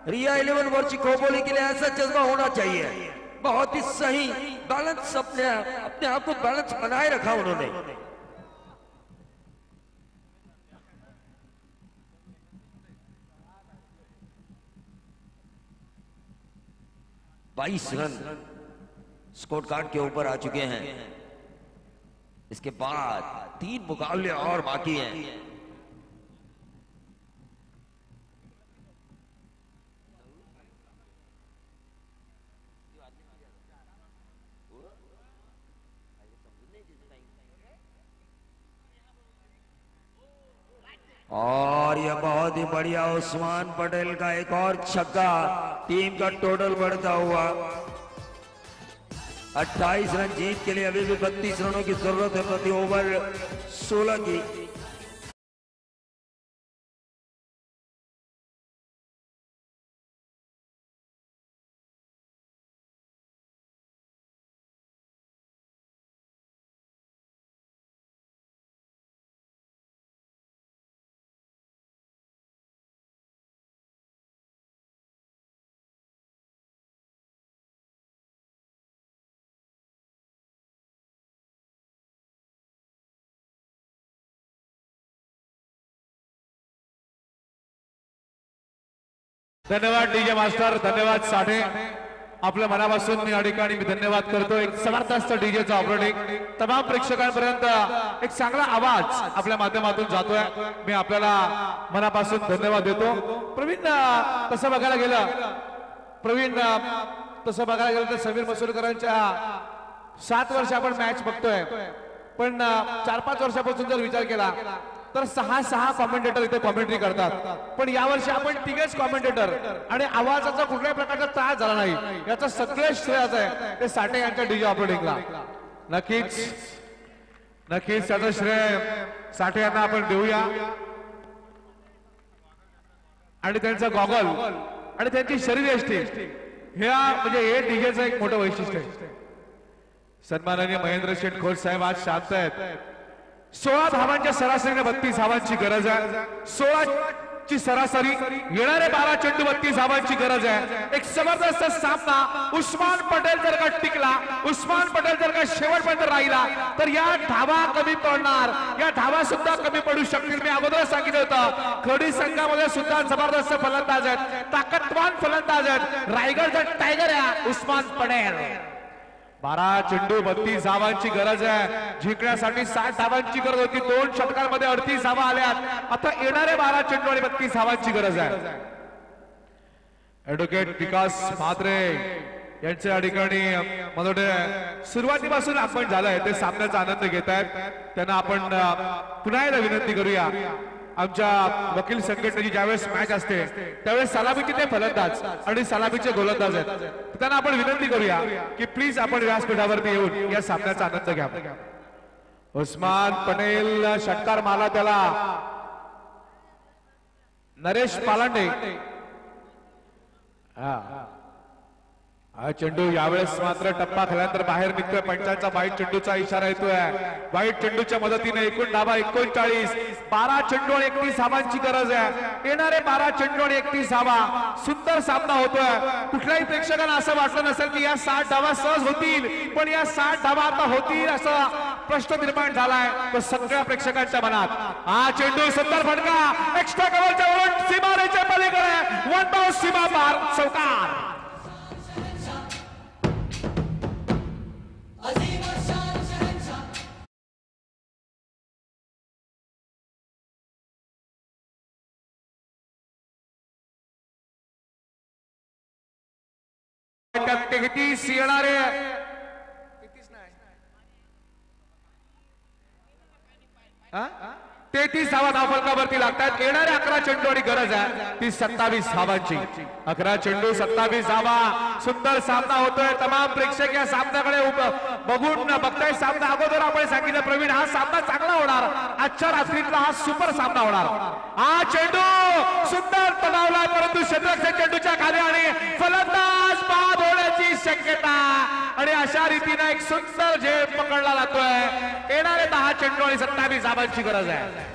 रिया 11 वर्ची खोपोली के लिए, ऐसा जज्बा होना चाहिए। बहुत ही सही बैलेंस, अपने आप को बैलेंस बनाए रखा उन्होंने। बाईस रन स्कोर कार्ड के ऊपर आ चुके हैं। इसके बाद 3 मुकाबले और बाकी हैं। और यह बहुत ही बढ़िया उस्मान पटेल का एक और छक्का, टीम का टोटल बढ़ता हुआ 28 रन। जीत के लिए अभी भी 32 रनों की जरूरत है प्रति ओवर 16 की। धन्यवाद डीजे मास्टर, धन्यवाद साठे। आपल्या मनापासून मी या ठिकाणी धन्यवाद करतो। एक जबरदस्त डीजेचं ऑपरेटिंग तमाम प्रेक्षकांपर्यंत एक चांगला आवाज आपल्या माध्यमातून जातोय। मी आपल्याला मनापासून धन्यवाद देतो। प्रवीण तसं बघायला गेलं तर समीर मसूरकरांच्या 7 वर्ष आपण मॅच बघतोय, पण 4-5 वर्षापासून जर विचार केला तर 6 कॉमेंटेटर इथे कॉमेंट्री करतात, पण यावर्षी आपण 3च कॉमेंटेटर आणि आवाजाचा कुठल्याही प्रकारचा त्रास झाला नाही, याचं सगळं श्रेय आहे ते साठे यांच्या डीजे ऑपरेटिंगला। नक्कीच त्याचं श्रेय साठे यांना आपण देऊया। आणि त्यांचा गॉगल आणि त्यांची शरीरयष्टी ह्या म्हणजे हे डीजेचं एक मोठं वैशिष्ट्य आहे। सन्माननीय महेंद्र शेठ खोत साहेब आज शांत आहेत। 16 धावांच्या सरासरीने 32 धावांची गरज आहे। 16 ची सरासरी, येणारे 12 चेंडू 32 धावांची गरज आहे। एक जबरदस्त सामना। उस्मान पटेल जर का टिकला, उस्मान पटेल जर का शेवटपर्यंत राहिला तर या धावा कमी पडणार, या धावा सुद्धा कमी पडू शकतील। मी अगोदर सांगितलं होतं खडी संघामध्ये सुद्धा जबरदस्त फलंदाज आहेत, ताकदवान फलंदाज आहेत। रायगडचा टायगर आहे उस्मान पटेल। 12 चेंडू 32 धावांची गरज आहे। जिंकण्यासाठी 60 धावांची गरज होती, 2 षटकांमध्ये 38 धावा आल्यात। आता येणारे 12 चेंडू आणि 32 धावांची गरज आहे। ऍडव्होकेट विकास म्हात्रे यांच्या या ठिकाणी मला वाटतं सुरुवातीपासून आपण झालंय ते सामन्याचा आनंद घेत आहेत. त्यांना आपण पुन्हा एकदा विनंती करूया. आमच्या वकील संघटनेची ज्यावेळेस मॅच असते त्यावेळेस सलामीचे ते फलंदाज आणि सलामीचे गोलंदाज आहेत. त्यांना आपण विनंती करूया की प्लीज आपण व्यासपीठावरती येऊन या सामन्याचा आनंद घ्या. उस्मान पटेल षटकार मारला त्याला नरेश पालांडे. हा चेंडू यावेळेस मात्र टप्पा खाल्यानंतर बाहेर निघतोय. पंचांचा वाईट चेंडूचा इशारा येतोय. वाईट चेंडूच्या मदतीने एकूण धावा 39. 12 चेंडू आणि 31 धावांची गरज आहे. येणारे 12 चेंडू आणि 31 धावा. सुंदर सामना होतोय. कुठल्याही प्रेक्षकांना असं वाटलं नसेल की या 60 धावा सहज होतील, पण या 60 धावा आता होतील असा प्रश्न निर्माण झालाय तो सगळ्या प्रेक्षकांच्या मनात. हा चेंडू सुंदर फटका एक्स्ट्रा कव्हरच्या वरून सीमारेच्या पलीकडे वन बाउंड सीमा पार चौकार. किती येणारे 33 धावा धावफलकावरती लागतात. येणारे 11 चेंडू आणि गरज आहे ती 27 धावांची. 11 चेंडू 27 धावा. सुंदर सामना होतोय. तमाम प्रेक्षक या सामन्याकडे बघून बघताय. सामना अगोदर आपण सांगितलं प्रवीण हा सामना चांगला होणार. आजच्या रात्रीतला हा सुपर सामना होणार. हा चेंडू सुंदर तडावला परंतु क्षेत्ररक्षक चेंडूच्या खाली आणि फलंदाज बाद होण्याची शक्यता आणि अशा रीतीने एक सुंदर झेप पकडला जातोय. येणारे 10 चेंडू आणि 27 धावांची गरज आहे.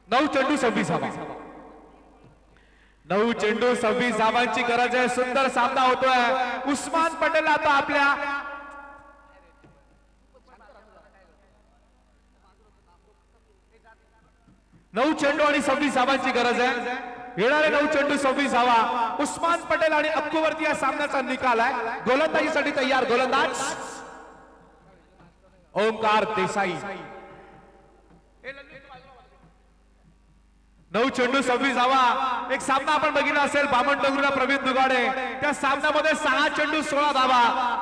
नऊ चेंडू 26 धावा. 9 चेंडू 26 धावांची गरज आहे. सुंदर सामना होतोय. उस्मान पटेल आता आपल्या 9 चेंडू आणि 26 धावांची गरज आहे. येणारे 9 चेंडू 26 धावा. उस्मान पटेल आणि अक्कूवरती या सामन्याचा निकाल आहे. गोलंदाजीसाठी तयार गोलंदाज ओंकार देसाई. 9 चेंडू 26 धावा. एक सामना आपण बघितला असेल बामणडोंगरीला प्रवीण दुगाडे. त्या सामन्यामध्ये 6 चेंडू 16 धावा.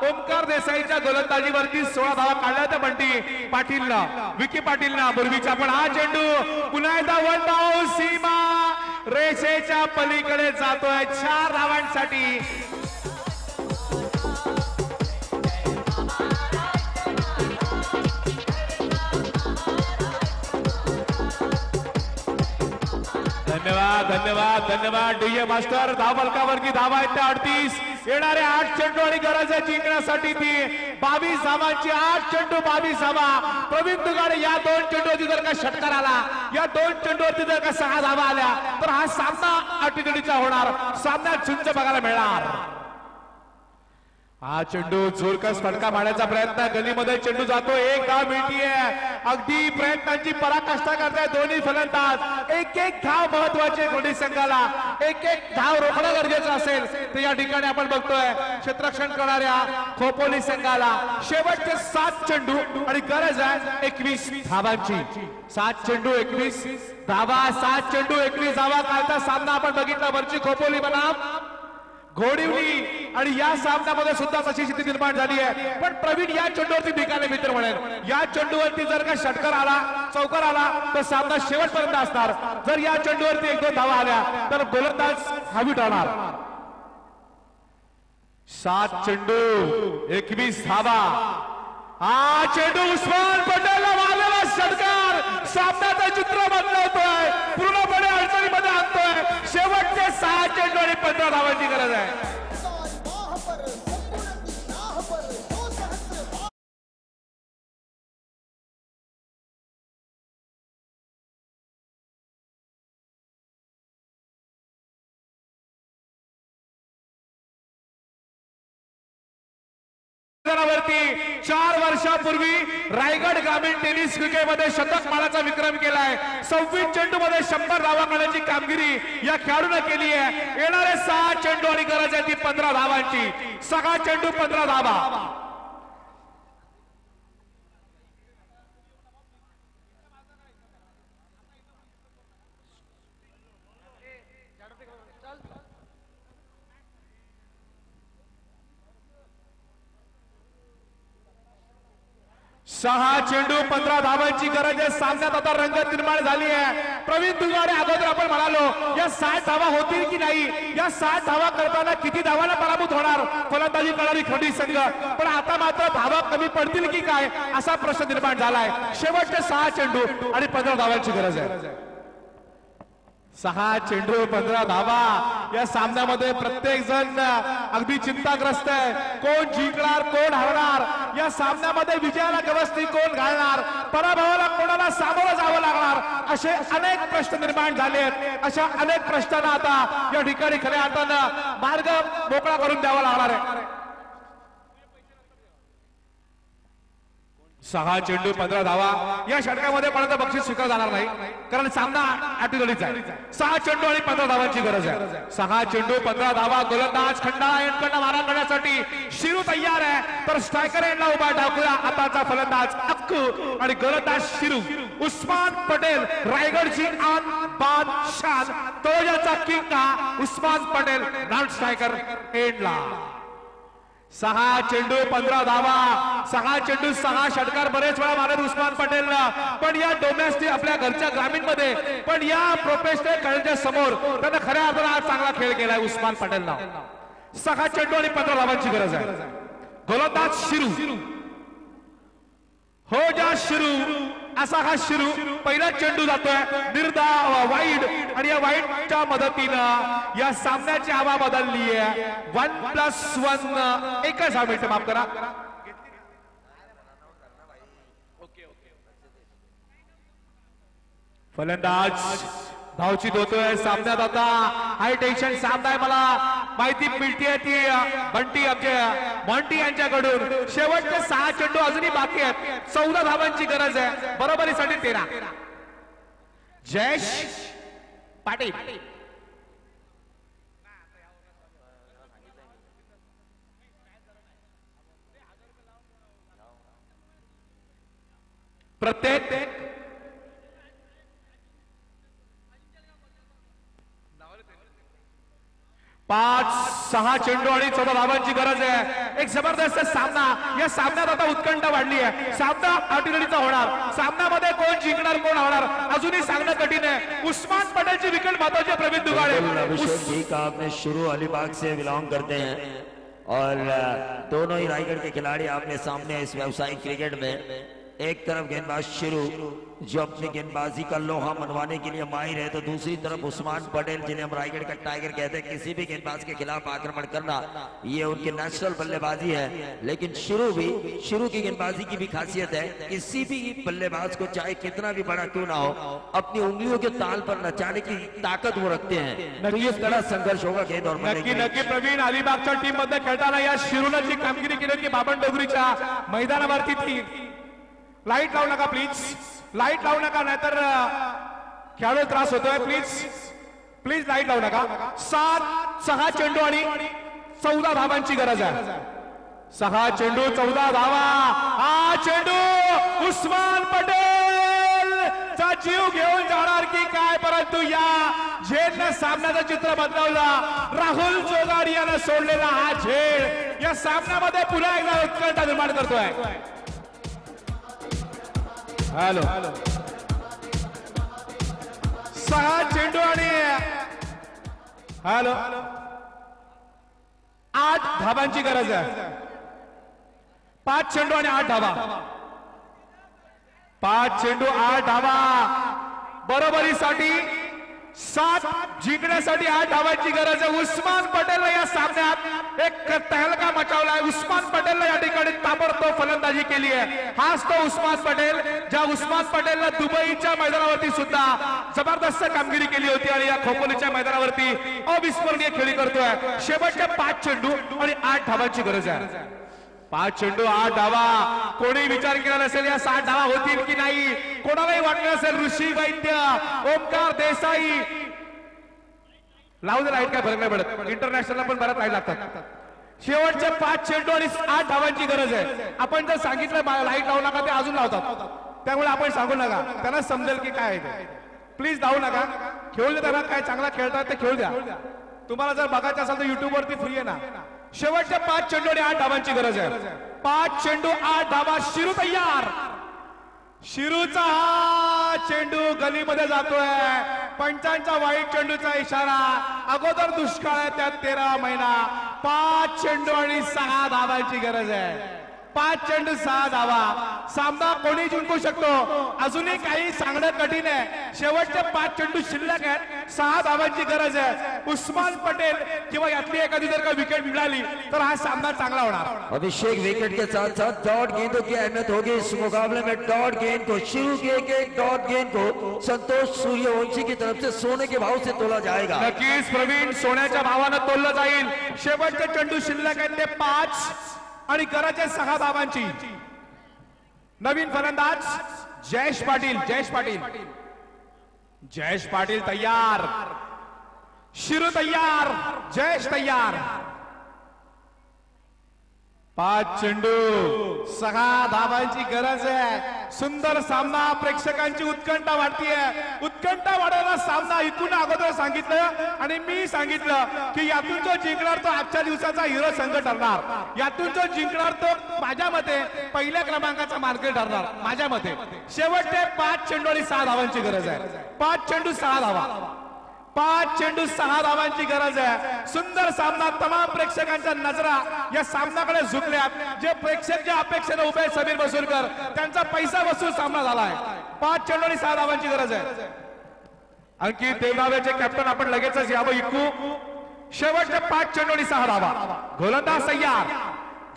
ओंकार देसाईच्या गोलंदाजीवरती 16 धावा काढल्या होत्या बंटी पाटीलनं विकी पाटीलनं पूर्वीच्या. पण हा चेंडू पुन्हा एकदा वन बाउंड सीमा रेषेच्या पलीकडे जातोय 4 धावांसाठी. धन्यवाद धन्यवाद धन्यवाद डीए मास्टर. धावफलकावरती धावा आहेत त्या 38. येणारे 8 चेंडू आणि गरज आहे जिंकण्यासाठी ती 22 धावांची. 8 चेंडू 22 धावा. प्रवीण दुगाडे या 2 चेंडूवरती जर का षटकार आला, या 2 चेंडूवरती जर का 6 धावा आल्या तर हा सामना अटीतटीचा होणार. सामन्यात झुंज बघायला मिळणार. हा चेंडू जोरकस फटका मारण्याचा प्रयत्न, गलीमध्ये चेंडू जातो, एक धाव मिळतीये. अगदी प्रयत्नांची पराकाष्ठा करताय दोन्ही फलंदाज. एक एक धाव महत्वाची दोन्ही संघाला. एक एक धाव रोखणं गरजेचं असेल तर या ठिकाणी आपण बघतोय क्षेत्ररक्षण करणाऱ्या खोपोली संघाला शेवटचे 7 चेंडू आणि गरज आहे 21 धावांची. 7 चेंडू 21 धावा, 7 चेंडू 21 धावा. कालचा सामना आपण बघितला वरची खोपोली बनाम घोडिवली आणि या सामन्यामध्ये सुद्धा तशी स्थिती निर्माण झाली आहे. पण प्रवीण या चेंडूवरती निकाले मित्र म्हणेल, या चेंडूवरती जर का षटकार आला, चौकार आला तर सामना शेवटपर्यंत असणार. जर या चेंडूवरती 1-2 धावा आल्या तर गोलंदाज हवी ठरणार. 7 चेंडू 21 धावा. हा चेंडू उस्मान पटेलला मारलेला षटकार सामन्याचं चित्र बदलवतोय, पूर्णपणे अडचणीमध्ये आणतोय. शेवटचे 6 चेंडू आणि 15 धावांची गरज आहे. वरती 4 वर्षापूर्वी रायगड ग्रामीण टेनिस क्रिकेटमध्ये शतक माराचा विक्रम केलाय. 26 चेंडू मध्ये 100 धावा करण्याची कामगिरी या खेळाडूने केली आहे. येणारे 6 चेंडू आणि गरज आहे ती 15 धावांची. 6 चेंडू 15 धावा. सहा चेंडू 15 धावांची गरज आहे. सामन्यात आता रंगत निर्माण झाली आहे. प्रवीण दुगाडे अगोदर आपण म्हणालो या 60 धावा होतील की नाही, या 60 धावा करताना किती धावांना पराभूत होणार फलंदाजी करणारी खडी संघ. पण आता मात्र धावा कमी पडतील की काय असा प्रश्न निर्माण झालाय. शेवटचे 6 चेंडू आणि 15 धावांची गरज आहे. 6 चेंडू 15 धावा. या सामन्यामध्ये प्रत्येक जण अगदी चिंताग्रस्त आहे. कोण जिंकणार, कोण हरणार, या सामन्यामध्ये विजयाला व्यवस्थित कोण घालणार, पराभवाला कोणाला सामोरं जावं लागणार, असे अनेक प्रश्न निर्माण झाले आहेत. अशा अनेक प्रश्नांना आता या ठिकाणी खऱ्या अर्थानं मार्ग मोकळा करून द्यावा लागणार आहे. 6 चेंडू 15 धावा. या षटकामध्ये कोणाचं बक्षीस स्वीकार जाणार नाही कारण सामना अटीतटीचा आहे. 6 चेंडू आणि 15 धावांची गरज आहे. 6 चेंडू 15 धावा. गोलंदाज खंडाळा एंडकडनं मारा करण्यासाठी शिरू तयार आहे, तर स्ट्रायकर एंडला उभा ठाकूया आताचा फलंदाज अक्कू आणि गोलंदाज शिरू. उस्मान पटेल रायगडची आन बान शान, तळोजाचा king Usman Patel non striker एंडला. 6 चेंडू 15 धावा. 6 चेंडू 6 षटकार बरेच वेळा मारत उस्मान पटेलला, पण या डोमेस्टिक आपल्या घरच्या ग्रामीण मध्ये, पण या प्रोफेशनल खेळाच्या समोर त्यांना खऱ्या अर्थानं चांगला खेळ केलाय उस्मान पटेलला. 6 चेंडू आणि 15 धावांची गरज आहे. गोलंदाज शिरू. हो जा शिरू असा हा शिरू. पहिला चेंडू जातोय निर्धाव वाईड आणि या वाईडच्या मदतीनं या सामन्याची हवा बदलली आहे. 1+1 एकच हा मिनिट माफ करा. फलंदाज धावचित होतोय. सामन्यात आता हाय टेन्शन सामना आहे. मला माहिती मिळतीये ती बंटी मॉन्टी यांच्याकडून. शेवटचे 6 चेंडू अजूनही बाकी आहेत. 14 धावांची गरज आहे. बरोबरीसाठी 13. जयेश पाटील. प्रत्येक 5-6 चेंडू आणि 14 धावांची गरज आहे. एक जबरदस्त सामना. या सामन्यात आता उत्कंठा वाढली आहे. सामना अटीतटीचा होणार. सामन्यामध्ये कोण जिंकणार, कोण होणार अजूनही सांगणं कठीण आहे. उस्मान पटेलची विकेट महत्वाची. प्रवीण दुगाडे. अभिषेक जी का आपने शुरू अलीबाग से बिलोंग करते हैं और दोनों ही रायगढ़ के खिलाड़ी आपने सामने इस व्यावसायिक क्रिकेट में एक तरफ गेंदबाज शिरू जो अपनी गेंदबाजी का लोहा मनवाने के लिए माहिर है, तो दूसरी तरफ उस्मान पटेल जिन्हें हम रायगढ़ का टाइगर कहते हैं। किसी भी गेंदबाज के खिलाफ आक्रमण करना ये उनकी नेचुरल बल्लेबाजी है, लेकिन शुरू की गेंदबाजी की भी खासियत है, किसी भी बल्लेबाज को चाहे कितना भी बड़ा क्यों ना हो अपनी उंगलियों के ताल पर नचाने की ताकत वो रखते हैं। तो ये बड़ा संघर्ष होगा गेंद और नक्की प्रवीण, अलिबागच्या टीम मध्ये खेळताना या शिरूनं जी कामगिरी केली होती बाबनडोगरीच्या मैदानावरती ती लाईट लावू नका प्लीज, लाईट लावू नका नाहीतर खेळाडू त्रास होतोय. प्लीज लाईट लावू नका. 6 चेंडू आणि 14 धावांची गरज आहे. 6 चेंडू 14 धावा. हा चेंडू उस्मान पटेल चा जीव घेऊन जाणार की काय, परंतु या झेलनं सामन्याचं चित्र बदलवलं. राहुल जोगाडियानं सोडलेला हा झेल या सामन्यामध्ये पुन्हा एकदा उत्कंठा निर्माण करतोय. हॅलो 6 चेंडू आणि 8 धावांची गरज आहे. 5 चेंडू आणि 8 धावा. 5 चेंडू 8 धावा. बरोबरीसाठी 7 जिंकण्यासाठी 8 धावांची गरज आहे. उस्मान पटेल या सामन्यात एक तहलका मचावला आहे. उस्मान पटेल या ठिकाणी ताबडतोब फलंदाजी केली आहे. हाच तो उस्मान पटेल ज्या उस्मान पटेलला दुबईच्या मैदानावरती सुद्धा जबरदस्त कामगिरी केली होती आणि या खोपोलीच्या मैदानावरती अविस्मरणीय खेळी करतोय. शेवटच्या 5 चेंडू आणि 8 धावांची गरज आहे. 5 चेंडू 8 धावा. कोणी विचार केला नसेल या 60 धावा होतील की नाही, कोणालाही वाटलं असेल ऋषी वैद्य, ओमकार देसाई लावून लाईट काय फरक नाही पडत. इंटरनॅशनलला पण बऱ्याच लाईट लागतात. शेवटचे 5 चेंडू आणि 8 धावांची गरज आहे. आपण जर सांगितलं लाईट लावू नका ते अजून लावतात, त्यामुळे आपण सांगू नका, त्यांना समजेल की काय आहे. प्लीज लावू नका, खेळू द्या त्यांना. काय चांगला खेळतात ते खेळू द्या. तुम्हाला जर बघायचं असेल तर युट्यूब वरती फ्री आहे ना. शेवटच्या 5 चेंडू आणि 8 धावांची गरज आहे. 5 चेंडू 8 धावा. शिरू तयार. शिरूचा हा चेंडू गलीमध्ये जातोय. पंचांचा वाईट चेंडूचा इशारा. अगोदर दुष्काळ आहे त्यात 13 महिना. 5 चेंडू आणि 6 धावांची गरज आहे. 5 चेंडू 6 धावा. सामना कोणी जिंकू शकतो अजूनही काही सांगणं कठीण आहे. शेवटचे 5 चेंडू शिल्लक आहेत. 6 धावांची गरज आहे. उस्मान पटेल किंवा यातली एखादी जर का विकेट मिळाली तर हा सामना चांगला होणार. अभिषेक विकेट के साथ साथ डॉट गेंदों की अहमियत होगी इस मुकाबले में. डॉट गेंद को शुरू के एक डॉट गेंद को संतोष सूर्यवंशी की तरफ से सोने के भाव से तोला जाएगा. नक्कीच प्रवीण, सोन्याच्या भावानं तोललं जाईल. शेवटचे चेंडू शिल्लक आहेत ते 5 आणि गरज आहे 6 धावांची. नवीन फलंदाज जयेश पाटील. जयेश पाटील तयार. शिरू तयार. जयेश तयार. 5 चेंडू 6 धावांची गरज आहे. सुंदर सामना. प्रेक्षकांची उत्कंठा वाढतीये. उत्कंठा वाढायला सामना इथून अगोदर सांगितलं आणि मी सांगितलं की यातून जो जिंकणार तो आजच्या दिवसाचा हिरो संघ ठरणार. यातून जो जिंकणार तो माझ्या मते पहिल्या क्रमांकाचा मार्केट ठरणार. माझ्या मते शेवटचे 5 चेंडू आणि 6 धावांची गरज आहे. 5 चेंडू 6 धावा. 5 चेंडू 6 धावांची गरज आहे. सुंदर सामना. तमाम प्रेक्षकांच्या नजरा या सामन्याकडे झुकल्यात. जे प्रेक्षक ज्या अपेक्षेने उभे आहेत समीर बसुरकर त्यांचा पैसा वसूल सामना झालाय. 5 चेंडू आणि 6 धावांची गरज आहे. अंकित देवनावेचे कॅप्टन आपण लगेचच यावं इकू. शेवटचे 5 चेंडू आणि 6 धावा. गोलंदाज तयार.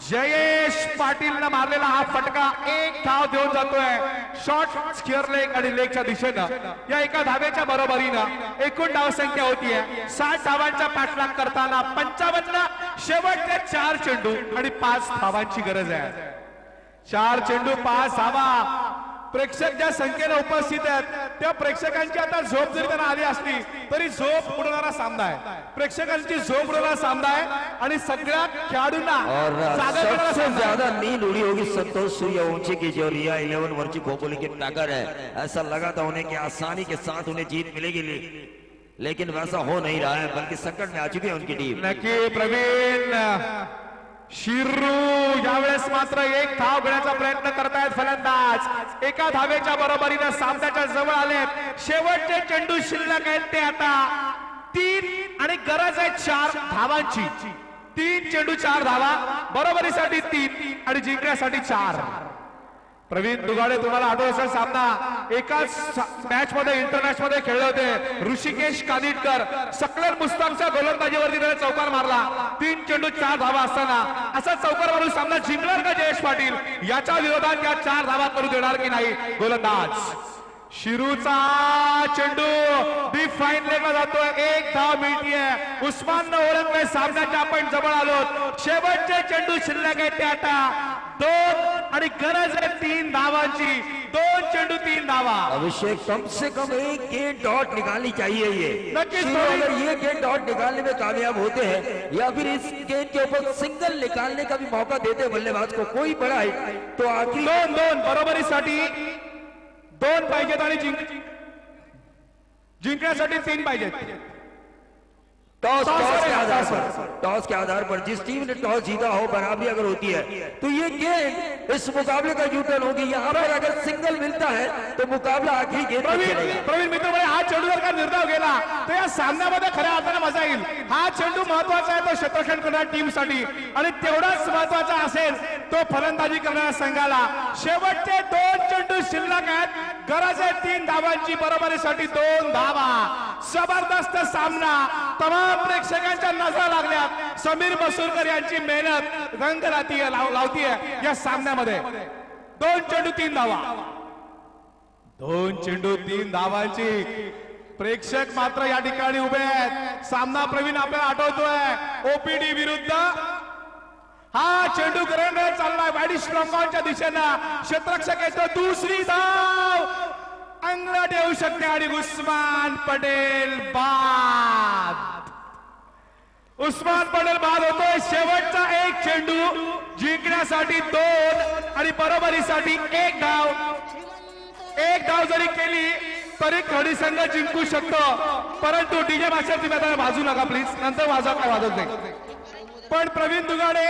जयेश पाटीलनं मारलेला हा फटका 1 धाव देऊन जातोय. शॉर्ट स्क्वेअर लेग आणि लेगच्या दिशेनं या एका धावेच्या बरोबरीनं एकूण धाव संख्या होतीये 60 धावांचा पाठलाग करताना 55. शेवटचे 4 चेंडू आणि 5 धावांची गरज आहे. 4 चेंडू 5 धावा. प्रेक्षक ज्या संख्येने उपस्थित आहेत त्या प्रेक्षकांची आता झोप जरी त्यांना आली असली तरी झोप उडवणारा सामना आहे. प्रेक्षकांची झोप उडवणारा सामना आहे आणि सगळ्या खेळाडूंना सबसे ज्यादा नींद उड़ी होगी संतोष सूर्यवंशी की जो रिया 11 वर्षीय खोपोली की टाकर है. ऐसा लगा था उन्हें कि आसानी के साथ उन्हें जीत मिलेगी, लेकिन वैसा हो नहीं रहा है, बल्कि संकट में आ चुकी है उनकी टीम. नक्की प्रवीण. शिरू यावेळेस मात्र 1 धाव घेण्याचा प्रयत्न करतायत फलंदाज. एका धावेच्या बरोबरीने सामन्याच्या जवळ आलेत. शेवटचे चेंडू शिल्लक आहेत ते आता 3 आणि गरज आहे 4 धावांची. 3 चेंडू 4 धावा. बरोबरीसाठी 3 आणि जिंकण्यासाठी 4. प्रवीण दुगाडे, तुम्हाला आठवत असेल सामना एकाच मॅच मध्ये इंटरनॅशनल मध्ये खेळले होते. ऋषिकेश कानिटकर सकलेर मुस्तांगच्या गोलंदाजीवरती त्याने चौकार मारला. 3 चेंडू 4 धावा असताना असा चौकार मारून सामना जिंकणार का जयेश पाटील? याच्या विरोधात या 4 धावा करू देणार की नाही गोलंदाज? शिरूचा चेंडू डी फाईन लेगला जातोय. 1 धाव मिळतीये. उस्मान ओळखले सामन्याच्या आपण जवळ आलो. शेवटचे चेंडू शिल्लक आहेत ते आता 2 आणि गरज आहे 3 धावांची. 2 चेंडू 3 धावा. अभिषेक कम से कम एक गेंद डॉट निकालनी चाहिए ये. नक्कीच अगर ये गेंद डॉट निकालने में कामयाब होते हैं या फिर इस गेंद के ऊपर सिंगल निकालने का भी मौका देते बल्लेबाज को कोई बड़ा है तो आखिर 2-2 बरोबरीसाठी 2 पाहिजेत आणि जिंकण्यासाठी 3 पाहिजेत. टॉस के आधार पर जिस टीम ने टॉस जीता हो बराबरी अगर होती है तो ये गेंद इस मुकाबले का यूटर्न होगी. यहाँ पर अगर सिंगल मिलता है तो मुकाबला आखिरी गेंद में चलेगा. प्रवीण मित्र म्हणे हा चेंडू जर का निर्धाव गेला तर या सामन्यामध्ये खऱ्या अर्थाने मजा येईल. हा चेंडू महत्वाचा आहे तो क्षेत्ररक्षण करणाऱ्या टीमसाठी आणि तेवढाच महत्वाचा असेल तो फलंदाजी करणाऱ्या संघाला. शेवटचे 2 चेंडू शिल्लक आहेत. गरज आहे 3 धावांची. बरोबरीसाठी 2 धावा. जबरदस्त सामना. तमाम प्रेक्षकांच्या नजर लागल्यात. समीर मसूरकर यांची मेहनत रंग लावतीये या सामन्यामध्ये. 2 चेंडू 3 धावा. 2 चेंडू 3 धावांची. प्रेक्षक मात्र या ठिकाणी उभे आहेत. सामना प्रवीण आपल्याला आठवतोय ओपीडी विरुद्ध. हा चेंडू करंडक चाललाय बॅडिश लॉकॉनच्या दिशेनं. क्षेत्ररक्षक येतो. दुसरी धाव अंगलट येऊ शकते आणि उस्मान पटेल बाद. उस्मान पटेल बाद होतोय. शेवटचा 1 चेंडू जिंकण्यासाठी 2 आणि बरोबरीसाठी 1 धाव. 1 धाव जरी केली तरी खडी संघ जिंकू शकतो. परंतु डीजे मास्टर तुम्ही आता वाजू नका प्लीज. नंतर वाजवा काय वाजत नाही. पण प्रवीण दुगाडे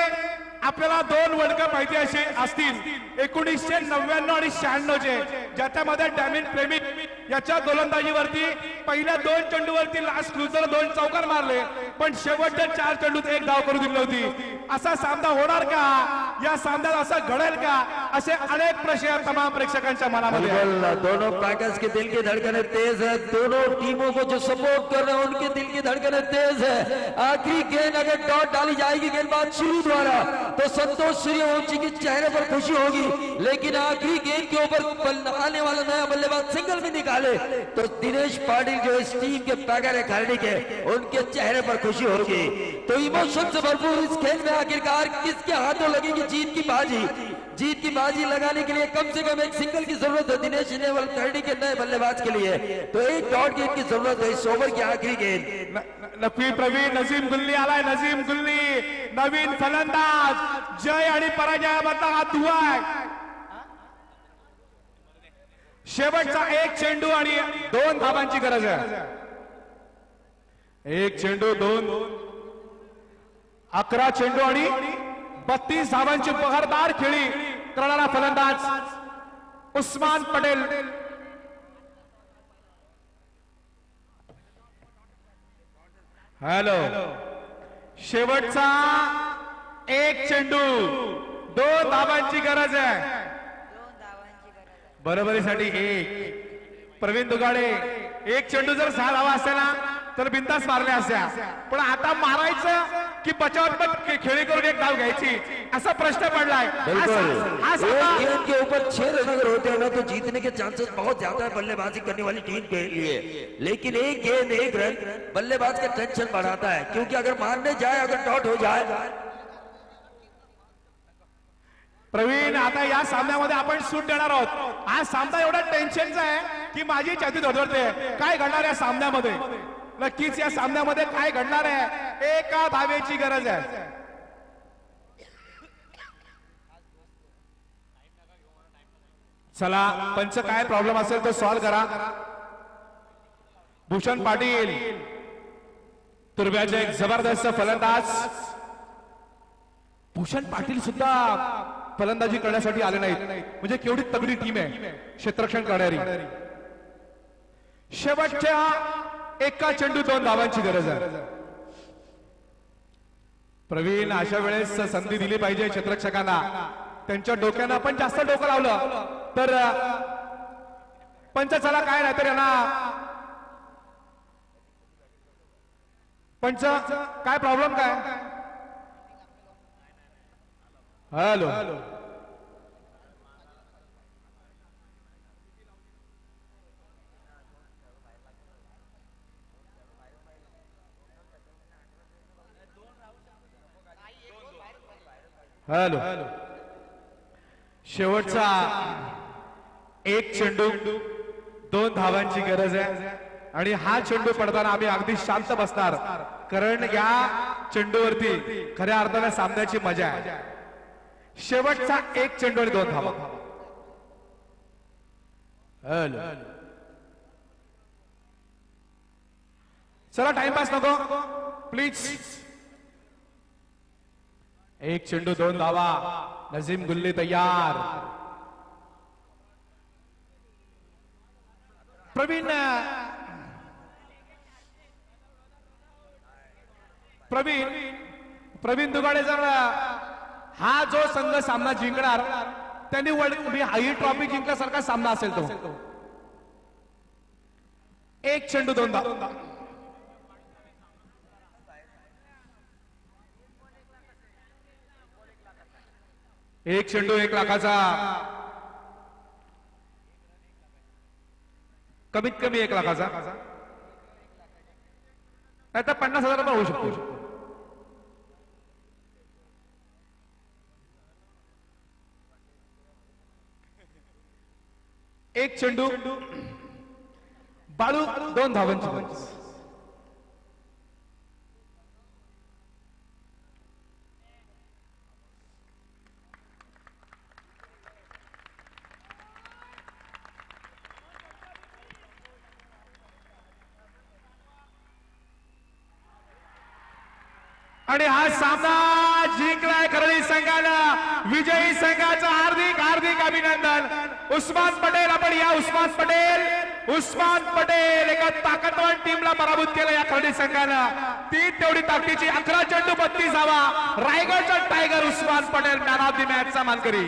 आपल्याला 2 वर्ल्ड कप माहिती असे असतील. 1999 आणि 96 चे ज्याच्यामध्ये डॅमिन प्रेमिक याच्या गोलंदाजीवरती पहिल्या 2 चेंडूवरती लास्ट क्रुझर 2 चौकार मारले पण शेवटच्या 4 चेंडूत 1 धाव करू दिली होती. असा सामना होणार का? या सामन्यात असं घडेल का? असे अनेक प्रश्न तमाम प्रेक्षकांच्या मनामध्ये आहेत. दोनों पैकेज के दिल की धड़कनें तेज है. दोनों टीमों को जो सपोर्ट कर रहे हैं उनके दिल की धड़कनें तेज है. आखिरी गेंद अगर डॉट डाली जाएगी गेंदबाज शुरू द्वारा तो संतोष सूर्यवंशी के चेहरे पर खुशी होगी. लेकिन आखिरी गेंद के ऊपर आने वाला नया बल्लेबाज सिंगल भी निकाले तो दिनेश पाटिल जो इस टीम के पैगर है खिलाड़ी के उनके चेहरे पर खुशी होगी. तो इमोशन से भरपूर इस खेल में आखिरकार किसके हाथों लगेगी जीत की बाजी. जीत की बाजी लगाने के लिए कम से कम 1 सिंगल की जरूरत है दिनेश नेवल करनी के नए बल्लेबाज के लिए. तो 1 डॉट गेंद की जरूरत है इस ओवर की आखिरी गेंद. नक्की प्रवीण नजीम गुल्ली आलाय. नजीम गुल्ली नवीन फलंदाज. जय आणि पराजयामधला हा दुवा आहे. शेवटचा 1 चेंडू आणि 2 धावांची गरज आहे. 1 चेंडू 2 11 चेंडू आणि 32 धावांची बहरदार खेळी करणारा फलंदाज उस्मान पटेल. हॅलो. शेवटचा 1 चेंडू 2 धावांची गरज आहे. बरोबरीसाठी 1. प्रवीण दुगाडे 1 चेंडू जर 6 धावा असत्या ना तर बिंदास मारल्या असत्या. पण आता मारायचं की बचावात्मक खेळी करून 1 धाव घ्यायची असा प्रश्न पडलाय. गेंद के ऊपर 6 रन अगर होते हैं ना तो जीतने के चांसेस बहुत ज्यादा है बल्लेबाजी करने वाली टीम के लिए. लेकिन 1 गेंद 1 रन बल्लेबाज का टेंशन बढ़ाता है क्योंकि अगर मारने जाए अगर डॉट हो जाए. प्रवीण आता या सामन्यामध्ये आपण सूट देणार आहोत. हा सामना एवढा टेन्शनचा आहे की माझी छाती धडधडते. काय घडणार या सामन्यामध्ये? नक्कीच या सामन्यामध्ये काय घडणार आहे? 1 धावेची गरज आहे. चला पंच काय प्रॉब्लेम असेल तो सॉल्व्ह करा. भूषण पाटील तुर्ब्याचे एक जबरदस्त फलंदाज. भूषण पाटील सुद्धा फलंदाजी करण्यासाठी आले नाहीत. म्हणजे केवढी तगडी टीम आहे क्षेत्ररक्षण करणारी. शेवटच्या 1 चेंडू 2 धावांची गरज आहे. प्रवीण अशा वेळेस संधी दिली पाहिजे क्षेत्ररक्षकांना. त्यांच्या डोक्यानं पण जास्त डोकं लावलं तर पंच चला काय नाही तर यांना पंच काय प्रॉब्लेम काय हॅलो हॅलो शेवटचा एक चेंडू 2 धावांची गरज आहे आणि हा चेंडू पडताना आम्ही अगदी शांत बसणार कारण या चेंडूवरती खऱ्या अर्थाने सामन्याची मजा आहे शेवटचा एक चेंडू आणि 2 धावा हॅलो चला टाइमपास नको प्लीज एक चेंडू 2 धावा नजीम गुल्ली तयार प्रवीण दुगाडे जर हा जो संघ सामना जिंकणार त्यांनी ही ट्रॉफी जिंकल्यासारखा सामना असेल तो एक चेंडू 2 धावा एक चेंडू 1 लाखाचा कमीत कमी 1 लाखाचा नाही तर 50,000 पण होऊ शकतो एक चेंडू बाळू 2 धावांची गरज आणि हा सामना जिंकलाय खरडी संघानं विजयी संघाचं हार्दिक हार्दिक अभिनंदन उस्मान पटेल आपण या उस्मान पटेल एका ताकदवान टीमला पराभूत केलं या खरडी संघानं ती तेवढी ताकदीची 11 चेंडू 32 धावा रायगडचा tiger Usman Patel man of the मॅचचा मानकरी